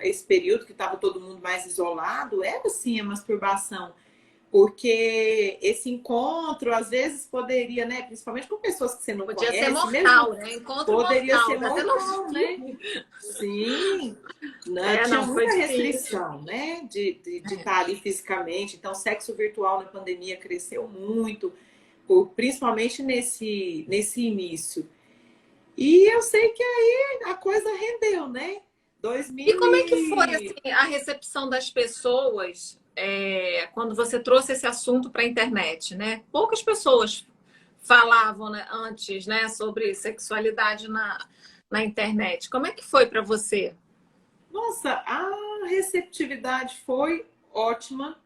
esse período que estava todo mundo mais isolado, era sim a masturbação. Porque esse encontro, às vezes, poderia, né, principalmente com pessoas que você não Podia conhece, ser mortal, né? Encontro poderia mortal. ser mortal, né? Sim, né? Tinha Não, foi muita difícil. restrição, né, de estar ali fisicamente. Então, sexo virtual na pandemia cresceu muito, principalmente nesse início. E eu sei que aí a coisa rendeu, né? E como é que foi 2000 assim, a recepção das pessoas quando você trouxe esse assunto para a internet, né? Poucas pessoas falavam, né, antes, né, sobre sexualidade na internet. Como é que foi para você? Nossa, a receptividade foi ótima.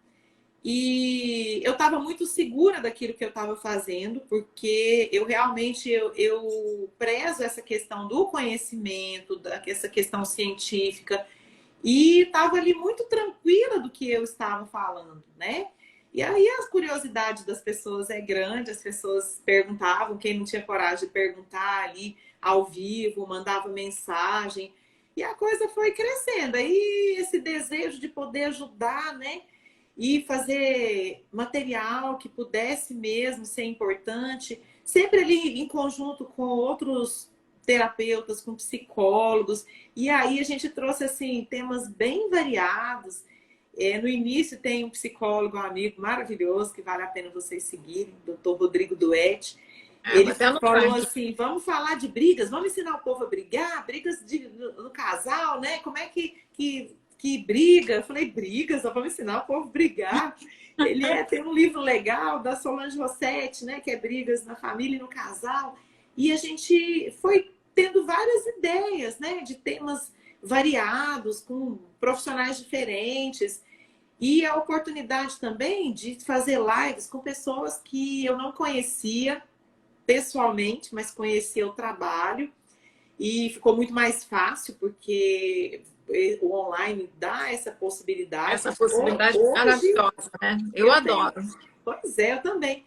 E eu estava muito segura daquilo que eu estava fazendo, porque eu realmente eu prezo essa questão do conhecimento, essa questão científica, e estava ali muito tranquila do que eu estava falando, né? E aí a curiosidade das pessoas é grande, as pessoas perguntavam, quem não tinha coragem de perguntar ali ao vivo, mandava mensagem, e a coisa foi crescendo. Aí esse desejo de poder ajudar, né? E fazer material que pudesse mesmo ser importante, sempre ali em conjunto com outros terapeutas, com psicólogos. E aí a gente trouxe assim temas bem variados. No início tem um psicólogo, um amigo maravilhoso, que vale a pena vocês seguirem, o Dr. Rodrigo Duetti. Ele falou assim, vamos falar de brigas, vamos ensinar o povo a brigar, brigas no casal, né? Como é que briga? Eu falei, brigas? Nós vamos ensinar o povo a brigar. Tem um livro legal da Solange Rossetti, né? Que é Brigas na Família e no Casal. E a gente foi tendo várias ideias, né? De temas variados, com profissionais diferentes. E a oportunidade também de fazer lives com pessoas que eu não conhecia pessoalmente, mas conhecia o trabalho. E ficou muito mais fácil, porque o online dá essa possibilidade. Essa possibilidade maravilhosa, né? Eu adoro. Pois é, eu também.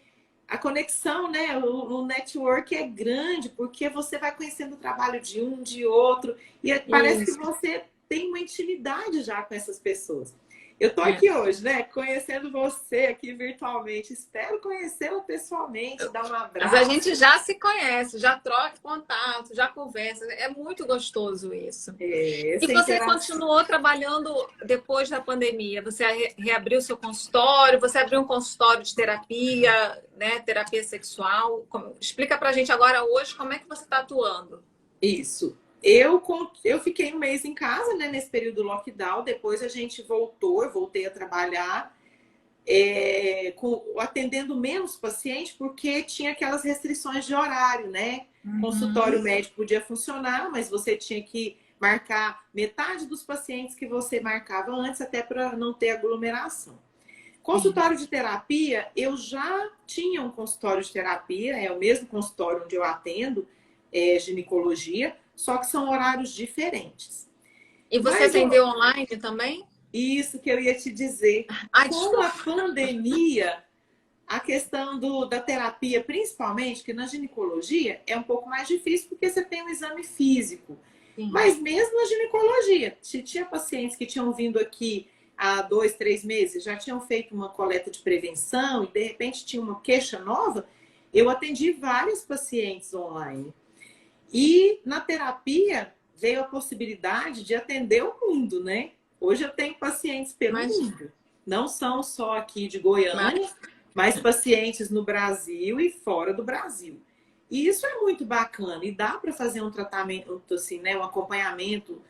A conexão, né? O network é grande, porque você vai conhecendo o trabalho de um, de outro, e parece que você tem uma intimidade já com essas pessoas. Eu estou aqui hoje, né? Conhecendo você aqui virtualmente. Espero conhecê-la pessoalmente, dar um abraço. Mas a gente já se conhece, já troca contato, já conversa. É muito gostoso isso. E você continuou trabalhando depois da pandemia? Você reabriu seu consultório? Você abriu um consultório de terapia, né? Terapia sexual? Explica pra gente agora hoje como é que você está atuando. Isso. Eu fiquei um mês em casa, né, nesse período do lockdown. Depois a gente voltou, eu voltei a trabalhar atendendo menos pacientes, porque tinha aquelas restrições de horário, né? Consultório médico podia funcionar, mas você tinha que marcar metade dos pacientes que você marcava antes, até para não ter aglomeração. Consultório de terapia, eu já tinha um consultório de terapia, é o mesmo consultório onde eu atendo ginecologia, só que são horários diferentes. E você atendeu online também? Isso que eu ia te dizer. Com a pandemia, a questão da terapia, principalmente, que na ginecologia é um pouco mais difícil, porque você tem um exame físico. Sim. Mas mesmo na ginecologia, tinha pacientes que tinham vindo aqui há 2, 3 meses, já tinham feito uma coleta de prevenção e de repente tinha uma queixa nova, eu atendi vários pacientes online. E na terapia veio a possibilidade de atender o mundo, né? Hoje eu tenho pacientes pelo mundo. Não são só aqui de Goiânia, mas pacientes no Brasil e fora do Brasil. E isso é muito bacana. E dá para fazer um tratamento, assim, né? Um acompanhamento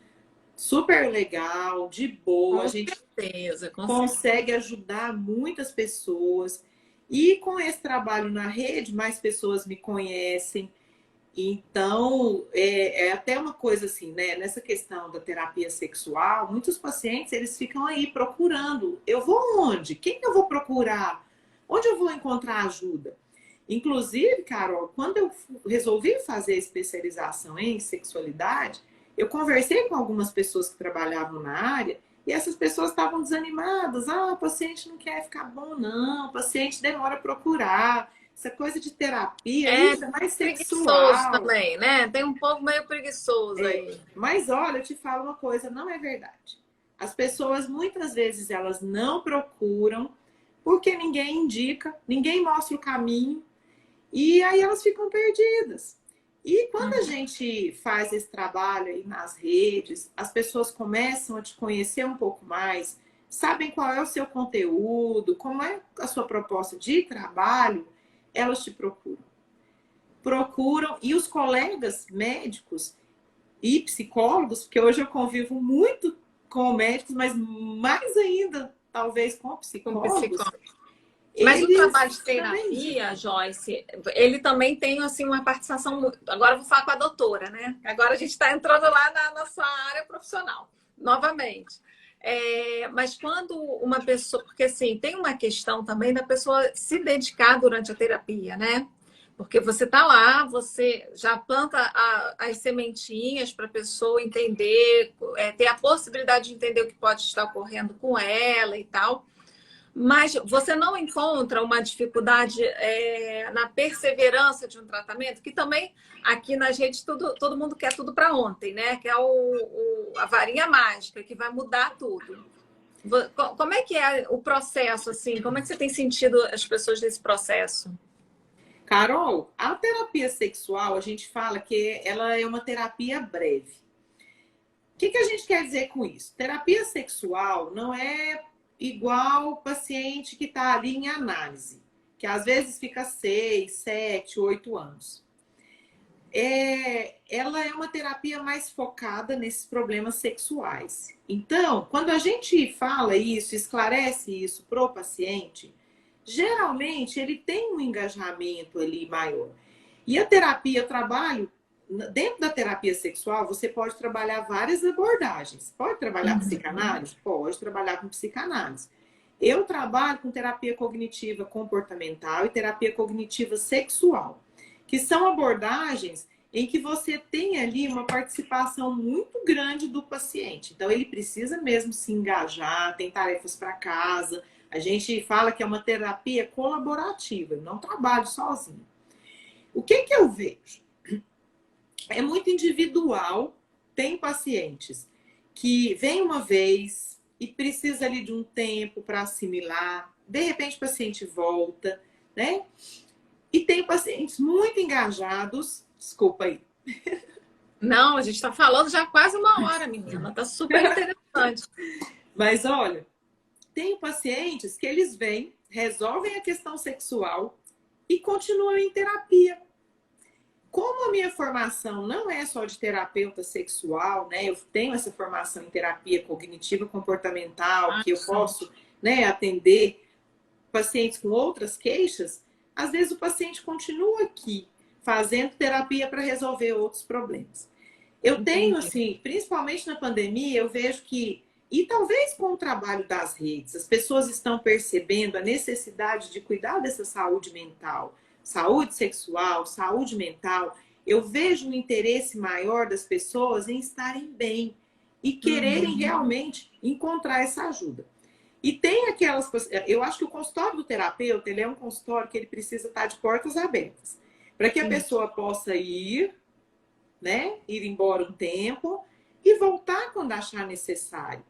super legal, de boa. Com a gente certeza, consegue ajudar muitas pessoas. E com esse trabalho na rede, mais pessoas me conhecem. Então, é até uma coisa assim, né? Nessa questão da terapia sexual, muitos pacientes, eles ficam aí procurando. Eu vou onde? Quem eu vou procurar? Onde eu vou encontrar ajuda? Inclusive, Carol, quando eu resolvi fazer especialização em sexualidade, eu conversei com algumas pessoas que trabalhavam na área e essas pessoas estavam desanimadas. Ah, o paciente não quer ficar bom, não. O paciente demora a procurar. essa coisa de terapia, É isso é mais preguiçoso sexual. também, né? Tem um povo meio preguiçoso aí. Mas olha, eu te falo uma coisa, não é verdade. As pessoas, muitas vezes, elas não procuram porque ninguém indica, ninguém mostra o caminho, e aí elas ficam perdidas. E quando a gente faz esse trabalho aí nas redes, as pessoas começam a te conhecer um pouco mais, sabem qual é o seu conteúdo, como é a sua proposta de trabalho, elas te procuram. Procuram, e os colegas médicos e psicólogos, porque hoje eu convivo muito com médicos, mas mais ainda, talvez, com Com psicólogos, psicólogo. Mas o trabalho eles de também terapia, Joyce, ele também tem assim uma participação. Agora eu vou falar com a doutora, né? Agora a gente está entrando lá na nossa área profissional, novamente. Mas quando uma pessoa, porque assim, tem uma questão também da pessoa se dedicar durante a terapia, né? Porque você está lá, você já planta as sementinhas para a pessoa entender, ter a possibilidade de entender o que pode estar ocorrendo com ela e tal. Mas você não encontra uma dificuldade na perseverança de um tratamento, que também aqui nas redes todo mundo quer tudo para ontem, né? Que é a varinha mágica, que vai mudar tudo. Como é que é o processo, assim? Como é que você tem sentido as pessoas nesse processo? Carol, a terapia sexual, a gente fala que ela é uma terapia breve. O que a gente quer dizer com isso? Terapia sexual não é igual o paciente que está ali em análise, que às vezes fica 6, 7, 8 anos. Ela é uma terapia mais focada nesses problemas sexuais. Então, quando a gente fala isso, esclarece isso para o paciente, geralmente ele tem um engajamento ali maior. E a terapia, eu trabalho, dentro da terapia sexual, você pode trabalhar várias abordagens. Pode trabalhar psicanálise? Pode trabalhar com psicanálise. Eu trabalho com terapia cognitiva comportamental e terapia cognitiva sexual, que são abordagens em que você tem ali uma participação muito grande do paciente. Então, ele precisa mesmo se engajar, tem tarefas para casa. A gente fala que é uma terapia colaborativa, eu não trabalho sozinho. O que eu vejo? É muito individual. Tem pacientes que vêm uma vez e precisa ali de um tempo para assimilar. De repente, o paciente volta, né? E tem pacientes muito engajados. Desculpa aí. Não, a gente está falando já quase uma hora, menina. Está super interessante. Mas olha, tem pacientes que eles vêm, resolvem a questão sexual e continuam em terapia. Como a minha formação não é só de terapeuta sexual, né? Eu tenho essa formação em terapia cognitiva comportamental, que eu posso, né, atender pacientes com outras queixas. Às vezes o paciente continua aqui fazendo terapia para resolver outros problemas. Eu tenho, assim, principalmente na pandemia, eu vejo que, e talvez com o trabalho das redes, as pessoas estão percebendo a necessidade de cuidar dessa saúde mental, saúde sexual, saúde mental. Eu vejo um interesse maior das pessoas em estarem bem e quererem realmente encontrar essa ajuda. E tem aquelas... Eu acho que o consultório do terapeuta, ele é um consultório que ele precisa estar de portas abertas, para que a pessoa possa ir, né, ir embora um tempo e voltar quando achar necessário.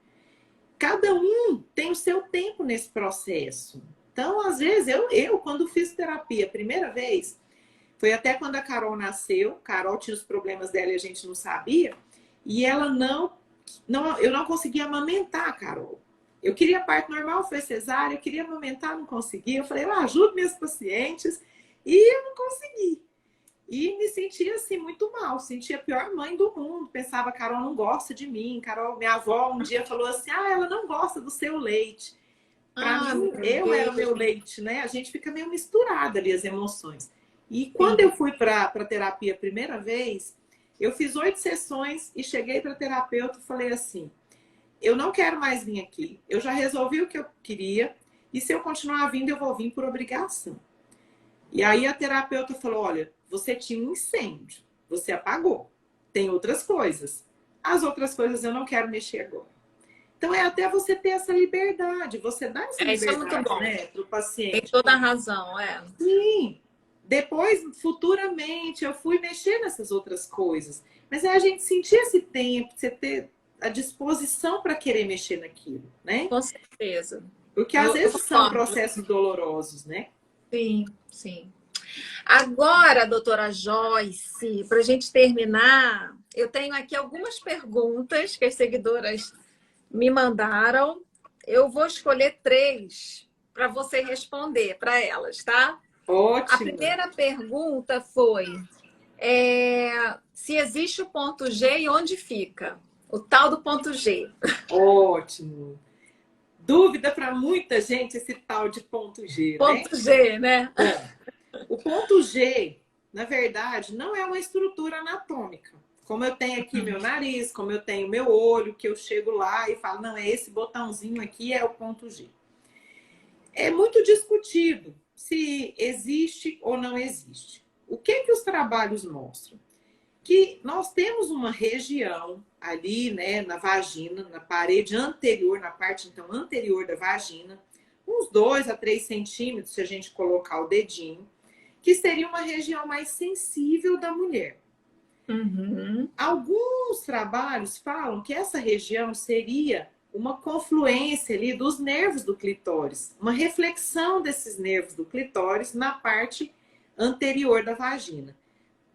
Cada um tem o seu tempo nesse processo. Então, às vezes, eu quando fiz terapia a primeira vez, foi até quando a Carol nasceu. Carol tinha os problemas dela e a gente não sabia. E ela eu não conseguia amamentar a Carol. Eu queria parto normal, foi cesárea, eu queria amamentar, não conseguia. Eu falei, eu ajudo meus pacientes. E eu não consegui. E me sentia assim muito mal, sentia a pior mãe do mundo. Pensava, Carol não gosta de mim. Carol, minha avó um dia falou assim, ela não gosta do seu leite. Para mim, eu era o meu leite, né? A gente fica meio misturada ali as emoções. E quando eu fui para a terapia a primeira vez, eu fiz 8 sessões e cheguei para a terapeuta e falei assim, eu não quero mais vir aqui, eu já resolvi o que eu queria e se eu continuar vindo, eu vou vir por obrigação. E aí a terapeuta falou, olha, você tinha um incêndio, você apagou, tem outras coisas. As outras coisas eu não quero mexer agora. Então, é até você ter essa liberdade, você dá essa liberdade, isso é muito bom. Né, para o paciente. Tem toda a razão, Sim, Depois, futuramente, eu fui mexer nessas outras coisas. Mas é a gente sentir esse tempo, você ter a disposição para querer mexer naquilo, né? Com certeza. Porque às Eu vezes são concordo. processos dolorosos, né? Sim, sim. Agora, doutora Joyce, para a gente terminar, eu tenho aqui algumas perguntas que as seguidoras me mandaram. Eu vou escolher 3 para você responder para elas, tá? A Ótimo, primeira pergunta foi se existe o ponto G e onde fica? O tal do ponto G. ótimo. Dúvida para muita gente esse tal de ponto G, né? Ponto G, né? Bom, o ponto G, na verdade, não é uma estrutura anatômica. Como eu tenho aqui meu nariz, como eu tenho meu olho, que eu chego lá e falo, não, é esse botãozinho aqui é o ponto G. É muito discutido se existe ou não existe. O que os trabalhos mostram? Que nós temos uma região ali, né, na vagina, na parede anterior, na parte então anterior da vagina, uns 2 a 3 centímetros, se a gente colocar o dedinho, que seria uma região mais sensível da mulher. Uhum. Alguns trabalhos falam que essa região seria uma confluência ali dos nervos do clitóris, uma reflexão desses nervos do clitóris na parte anterior da vagina.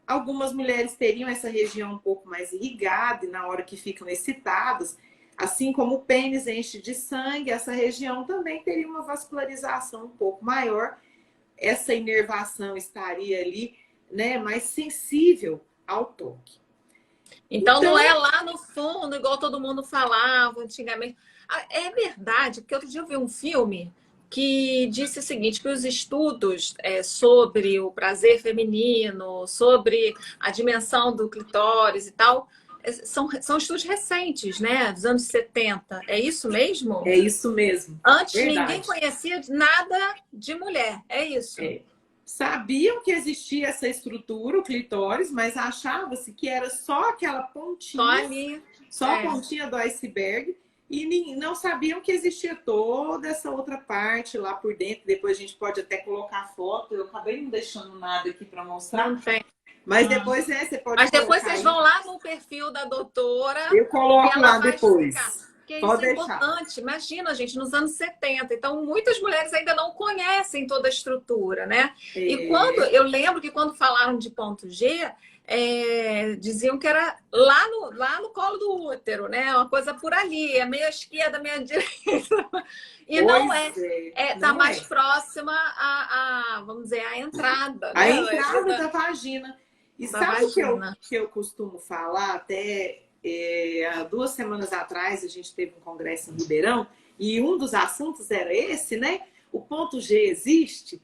Algumas mulheres teriam essa região um pouco mais irrigada e na hora que ficam excitadas, assim como o pênis enche de sangue, essa região também teria uma vascularização um pouco maior. Essa inervação estaria ali, né, mais sensível ao toque. Então, não é lá no fundo, igual todo mundo falava antigamente. É verdade, porque outro dia eu vi um filme que disse o seguinte, que os estudos sobre o prazer feminino, sobre a dimensão do clitóris e tal, são estudos recentes, né? Dos anos 70. É isso mesmo? É isso mesmo. Antes ninguém Verdade. conhecia nada de mulher. É isso. Sabiam que existia essa estrutura, o clitóris, mas achava-se que era só aquela pontinha, Só ali. só a pontinha do iceberg, e não sabiam que existia toda essa outra parte lá por dentro. Depois a gente pode até colocar foto. Eu acabei não deixando nada aqui para mostrar. Não tem. Mas depois você pode Mas depois vocês aí. vão lá no perfil da doutora. Eu coloco lá depois. Explicar. Porque pode isso é deixar. importante. Imagina, gente, nos anos 70. Então, muitas mulheres ainda não conhecem toda a estrutura, né? E quando eu lembro que quando falaram de ponto G, diziam que era lá no colo do útero, né? Uma coisa por ali, é meio à esquerda, meio à direita. E não é. Tá mais próxima vamos dizer, à entrada. A né? entrada da vagina. E sabe o que eu costumo falar? Até 2 semanas atrás a gente teve um congresso em Ribeirão e um dos assuntos era esse, né? O ponto G existe.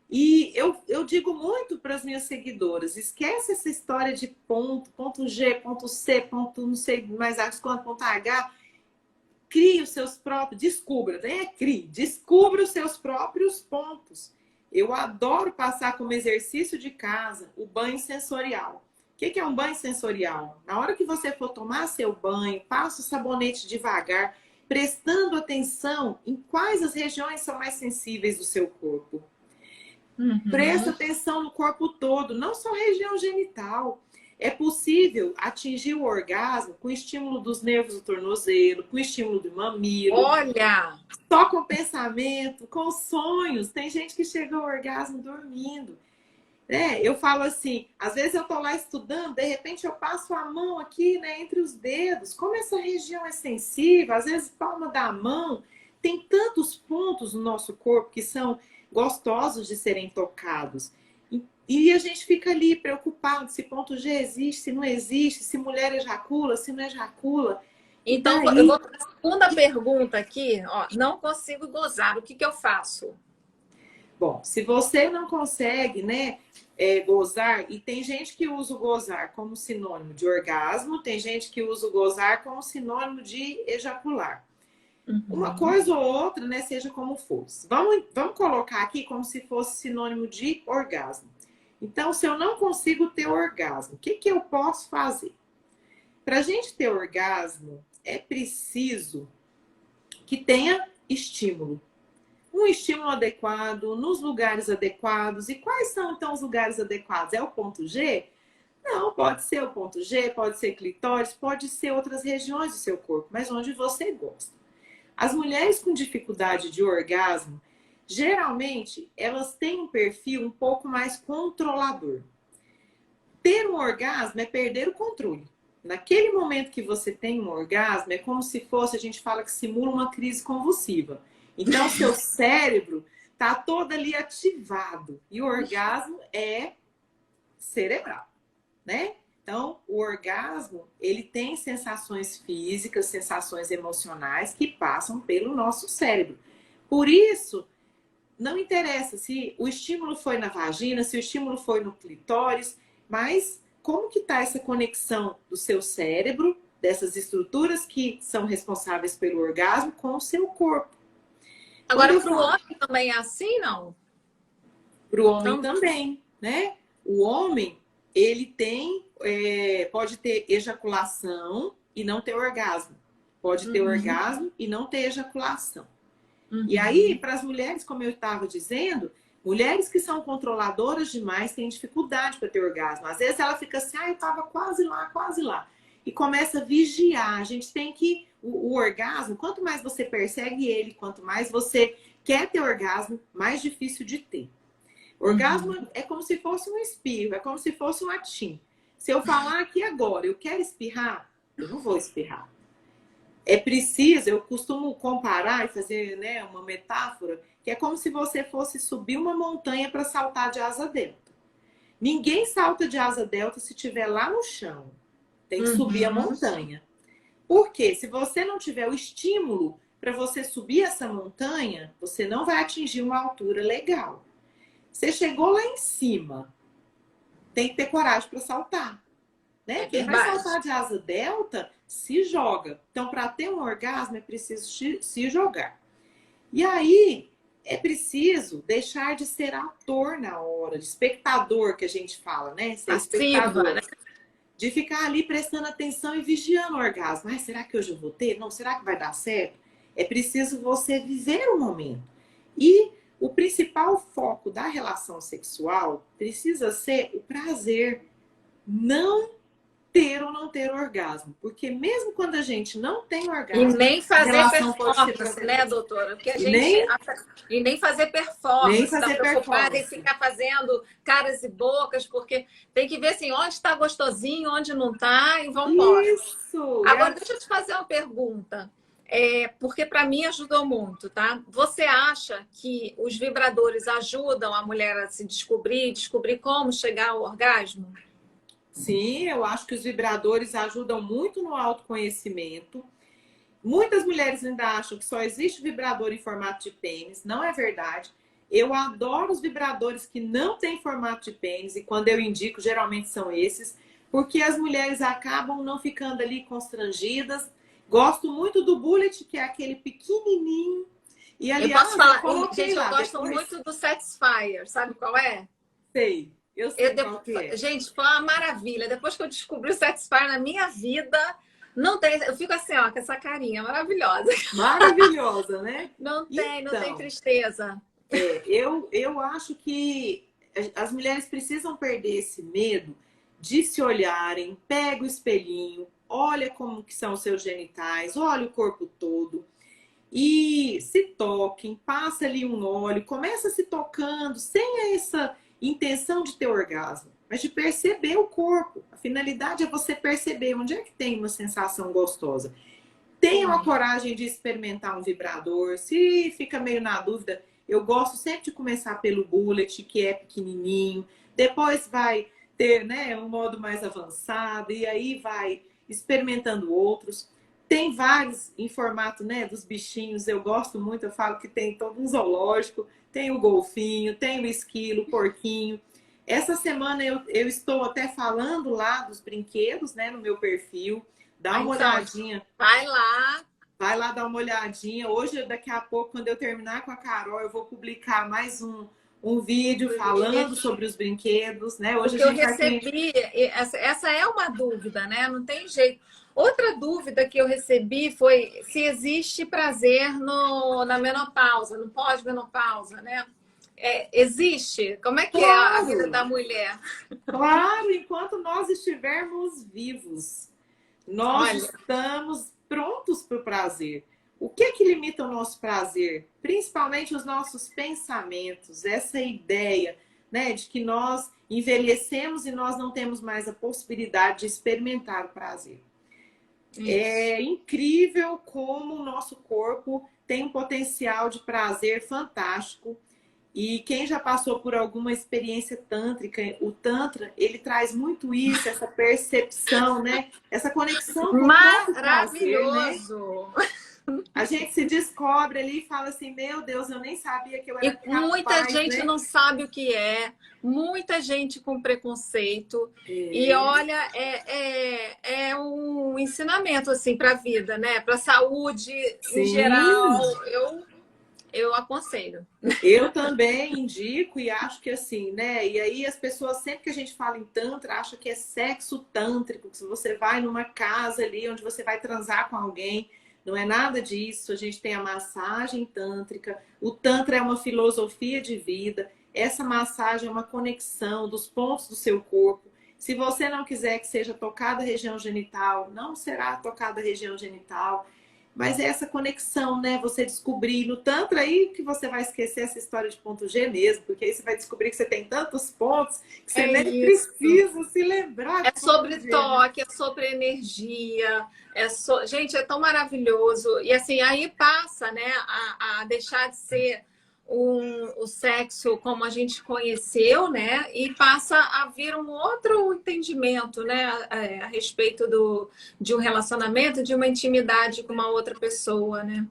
E eu digo muito para as minhas seguidoras, esquece essa história de ponto G, ponto C, ponto não sei mais quanto, ponto H. Crie os seus próprios, descubra os seus próprios pontos. Eu adoro passar como exercício de casa o banho sensorial. O que é um banho sensorial? Na hora que você for tomar seu banho, passa o sabonete devagar, prestando atenção em quais as regiões são mais sensíveis do seu corpo. Presta atenção no corpo todo, não só a região genital. É possível atingir o orgasmo com o estímulo dos nervos do tornozelo, com o estímulo do mamilo. Olha! Só com pensamento, com sonhos. Tem gente que chega ao orgasmo dormindo. Eu falo assim, às vezes eu tô lá estudando, de repente eu passo a mão aqui, né, entre os dedos. Como essa região é sensível, às vezes palma da mão. Tem tantos pontos no nosso corpo que são gostosos de serem tocados. E a gente fica ali preocupado se ponto G existe, se não existe, se mulher ejacula, se não ejacula. Então, eu vou para a segunda pergunta aqui. Ó, não consigo gozar, o que eu faço? Bom, se você não consegue, né, gozar, e tem gente que usa o gozar como sinônimo de orgasmo, tem gente que usa o gozar como sinônimo de ejacular. Uma coisa ou outra, né, seja como fosse. Vamos colocar aqui como se fosse sinônimo de orgasmo. Então, se eu não consigo ter orgasmo, o que eu posso fazer? Para a gente ter orgasmo, é preciso que tenha estímulo. um estímulo adequado, nos lugares adequados. E quais são, então, os lugares adequados? É o ponto G? Não, pode ser o ponto G, pode ser clitóris, pode ser outras regiões do seu corpo, mas onde você gosta. As mulheres com dificuldade de orgasmo, geralmente, elas têm um perfil um pouco mais controlador. Ter um orgasmo é perder o controle. Naquele momento que você tem um orgasmo, é como se fosse, a gente fala que simula uma crise convulsiva. Então, seu cérebro está todo ali ativado. E o orgasmo é cerebral, né? Então, o orgasmo, ele tem sensações físicas, sensações emocionais que passam pelo nosso cérebro. Por isso, não interessa se o estímulo foi na vagina, se o estímulo foi no clitóris, mas como que está essa conexão do seu cérebro, dessas estruturas que são responsáveis pelo orgasmo, com o seu corpo? Agora, para o homem também é assim, não? Para o homem também, né? O homem, ele tem, pode ter ejaculação e não ter orgasmo. Pode ter orgasmo e não ter ejaculação. E aí, para as mulheres, como eu estava dizendo, mulheres que são controladoras demais têm dificuldade para ter orgasmo. Às vezes ela fica assim, eu estava quase lá, quase lá. E começa a vigiar. A gente tem que... O orgasmo, quanto mais você persegue ele, quanto mais você quer ter orgasmo, mais difícil de ter. Orgasmo é como se fosse um espirro, é como se fosse um atim. Se eu falar aqui agora, eu quero espirrar, eu não vou espirrar. É preciso, eu costumo comparar e fazer, né, uma metáfora, que é como se você fosse subir uma montanha para saltar de asa delta. Ninguém salta de asa delta se estiver lá no chão. Tem que subir a montanha. Por quê? Se você não tiver o estímulo para você subir essa montanha, você não vai atingir uma altura legal. Você chegou lá em cima, tem que ter coragem para saltar. Né? Quem vai saltar de asa delta, se joga. Então, para ter um orgasmo, é preciso se jogar. E aí, é preciso deixar de ser ator na hora, de espectador, que a gente fala, né? Ser espectador. Né? De ficar ali prestando atenção e vigiando o orgasmo. Ai, será que hoje eu vou ter? Não, será que vai dar certo? É preciso você viver o momento. E o principal foco da relação sexual precisa ser o prazer, não ter ou não ter orgasmo. Porque mesmo quando a gente não tem orgasmo... E nem fazer performance, né, doutora? Porque a gente... E nem fazer performance. Nem fazer preocupada em ficar fazendo caras e bocas, porque tem que ver assim, onde está gostosinho, onde não está, e vamos embora. Isso! Agora, deixa eu te fazer uma pergunta. Porque para mim ajudou muito, tá? Você acha que os vibradores ajudam a mulher a se descobrir como chegar ao orgasmo? Sim, eu acho que os vibradores ajudam muito no autoconhecimento. Muitas mulheres ainda acham que só existe vibrador em formato de pênis. Não é verdade. Eu adoro os vibradores que não têm formato de pênis. E quando eu indico, geralmente são esses. Porque as mulheres acabam não ficando ali constrangidas. Gosto muito do Bullet, que é aquele pequenininho. E, aliás, eu posso falar, gente, eu gosto muito do Satisfyer. Sabe qual é? Sei. Eu sei qual que é. Gente, foi uma maravilha. Depois que eu descobri o Satisfyer na minha vida, não tem... Eu fico assim, ó, com essa carinha maravilhosa. Maravilhosa, né? Não tem tristeza. Eu acho que as mulheres precisam perder esse medo de se olharem, pega o espelhinho, olha como que são os seus genitais, olha o corpo todo e se toquem, passa ali um óleo, começa se tocando sem essa intenção de ter orgasmo, mas de perceber o corpo. A finalidade é você perceber onde é que tem uma sensação gostosa. Tenham a coragem de experimentar um vibrador. Se fica meio na dúvida, eu gosto sempre de começar pelo Bullet, que é pequenininho. Depois vai ter, né, um modo mais avançado e aí vai experimentando outros. Tem vários em formato, né, dos bichinhos. Eu gosto muito, eu falo que tem todo um zoológico. Tem o golfinho, tem o esquilo, o porquinho. Essa semana eu estou até falando lá dos brinquedos, né, no meu perfil. Dá uma olhadinha. Vai lá. Vai lá dar uma olhadinha. Hoje, daqui a pouco, quando eu terminar com a Carol, eu vou publicar mais um vídeo falando sobre os brinquedos, né? Hoje Porque a eu gente vai recebi, essa é uma dúvida, né? Não tem jeito. Outra dúvida que eu recebi foi se existe prazer na menopausa, no pós-menopausa, né? Existe? Como é que é a vida Claro, da mulher? claro, enquanto nós estivermos vivos, nós Olha, estamos prontos para o prazer. O que é que limita o nosso prazer? Principalmente os nossos pensamentos, essa ideia, né, de que nós envelhecemos e nós não temos mais a possibilidade de experimentar o prazer. isso. É incrível como o nosso corpo tem um potencial de prazer fantástico. E quem já passou por alguma experiência tântrica, o Tantra, ele traz muito isso, essa percepção, né? Essa conexão com o próprio prazer, né? Maravilhoso! A gente se descobre ali e fala assim, meu Deus, eu nem sabia que eu era E muita capaz, gente né? não sabe o que é, muita gente com preconceito. E É, olha, é um ensinamento assim para a vida, né? Para a saúde em geral, sim, eu aconselho. eu também indico e acho que assim, né? E aí as pessoas, sempre que a gente fala em Tantra, acham que é sexo tântrico, que se você vai numa casa ali onde você vai transar com alguém. Não é nada disso. A gente tem a massagem tântrica. O Tantra é uma filosofia de vida. Essa massagem é uma conexão dos pontos do seu corpo. Se você não quiser que seja tocada a região genital, não será tocada a região genital. Mas é essa conexão, né? Você descobrir no Tantra aí que você vai esquecer essa história de ponto G mesmo, porque aí você vai descobrir que você tem tantos pontos que você É nem isso. precisa se lembrar É de ponto sobre G, né? toque, é sobre energia, gente, é tão maravilhoso. E assim, aí passa, né, a deixar de ser o sexo como a gente conheceu, né? E passa a vir um outro entendimento, né, a respeito de um relacionamento, de uma intimidade com uma outra pessoa, né?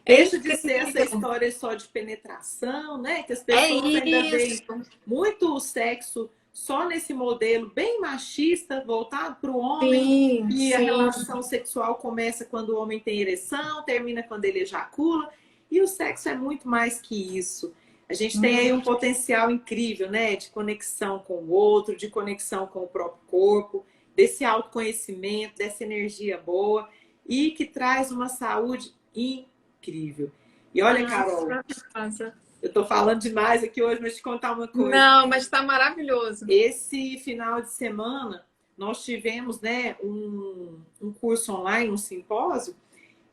É Deixa de ser essa incrível. história só de penetração, né? Que as É pessoas ainda isso. veem muito o sexo só nesse modelo bem machista, voltado para o homem, Sim, e a sim. relação sexual começa quando o homem tem ereção, termina quando ele ejacula, e o sexo é muito mais que isso. A gente tem aí um potencial incrível, né? De conexão com o outro, de conexão com o próprio corpo, desse autoconhecimento, dessa energia boa, e que traz uma saúde incrível. E olha, Carol, Nossa. eu tô falando demais aqui hoje, mas te contar uma coisa. Não, mas está maravilhoso. Esse final de semana, nós tivemos, né, um curso online, um simpósio,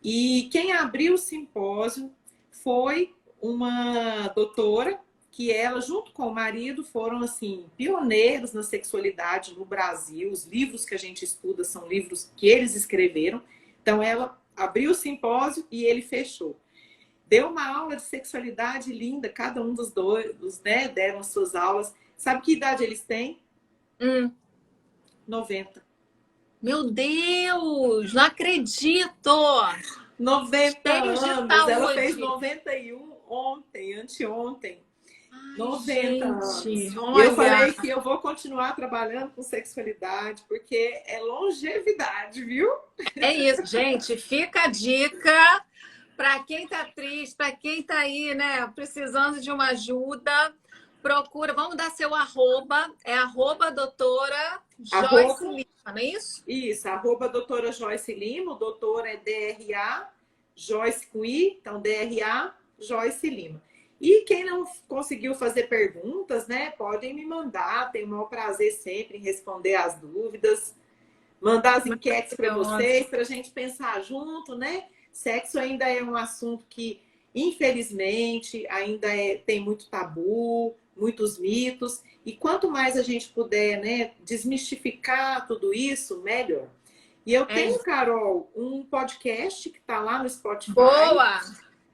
e quem abriu o simpósio foi uma doutora que ela, junto com o marido, foram, assim, pioneiros na sexualidade no Brasil. Os livros que a gente estuda são livros que eles escreveram. Então, ela abriu o simpósio e ele fechou. Deu uma aula de sexualidade linda, cada um dos dois, né, deram as suas aulas. Sabe que idade eles têm? Hum. 90. Meu Deus, não acredito! 90 Cheios de anos. Ela fez saúde. 91 ontem, anteontem. Ai, 90 anos. gente, E eu olha, falei que eu vou continuar trabalhando com sexualidade, porque é longevidade, viu? é isso, gente. Fica a dica para quem tá triste, para quem tá aí, né, precisando de uma ajuda. Procura, vamos dar seu arroba, é arroba doutora Joyce Arroba, Lima, não é isso? isso, arroba doutora Joyce Lima, o doutora é DRA, Joyce com I, então DRA, Joyce Lima. E quem não conseguiu fazer perguntas, né, podem me mandar, tenho o maior prazer sempre em responder as dúvidas, mandar as enquetes para vocês, para a gente pensar junto, né? Sexo ainda é um assunto que, infelizmente, ainda tem muito tabu, muitos mitos, e quanto mais a gente puder, né, desmistificar tudo isso, melhor. E eu É tenho, isso. Carol, um podcast que está lá no Spotify, Boa!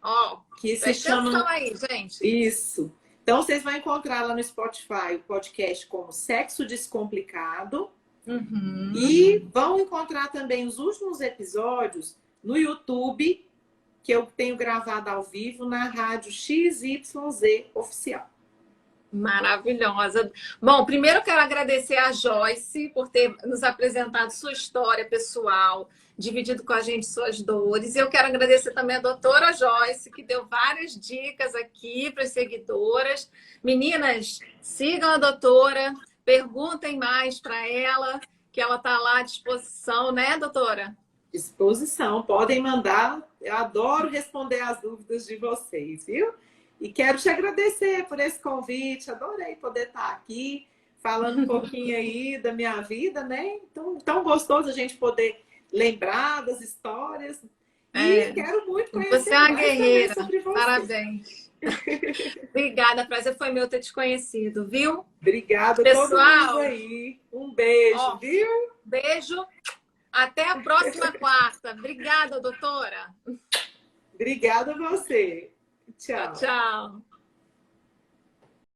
Ó, que se presta atenção chama aí, gente. Isso. Então, vocês vão encontrar lá no Spotify o podcast como Sexo Descomplicado. Uhum. E vão encontrar também os últimos episódios no YouTube, que eu tenho gravado ao vivo na rádio XYZ Oficial. Maravilhosa. Bom, primeiro eu quero agradecer a Joyce por ter nos apresentado sua história pessoal, dividido com a gente suas dores. E eu quero agradecer também a doutora Joyce, que deu várias dicas aqui para as seguidoras. Meninas, sigam a doutora, perguntem mais para ela, que ela está lá à disposição, né, doutora? Disposição, podem mandar. Eu adoro responder as dúvidas de vocês, viu? E quero te agradecer por esse convite. Adorei poder estar aqui falando um pouquinho aí da minha vida, né? Então, tão gostoso a gente poder lembrar das histórias. E quero muito conhecer você é uma mais guerreira. sobre você. Parabéns. Obrigada, prazer foi meu ter te conhecido, viu? Obrigada, pessoal. Todo mundo aí. Um beijo, viu? Beijo. Até a próxima quarta. Obrigada, doutora. Obrigada a você. Tchau. Tchau.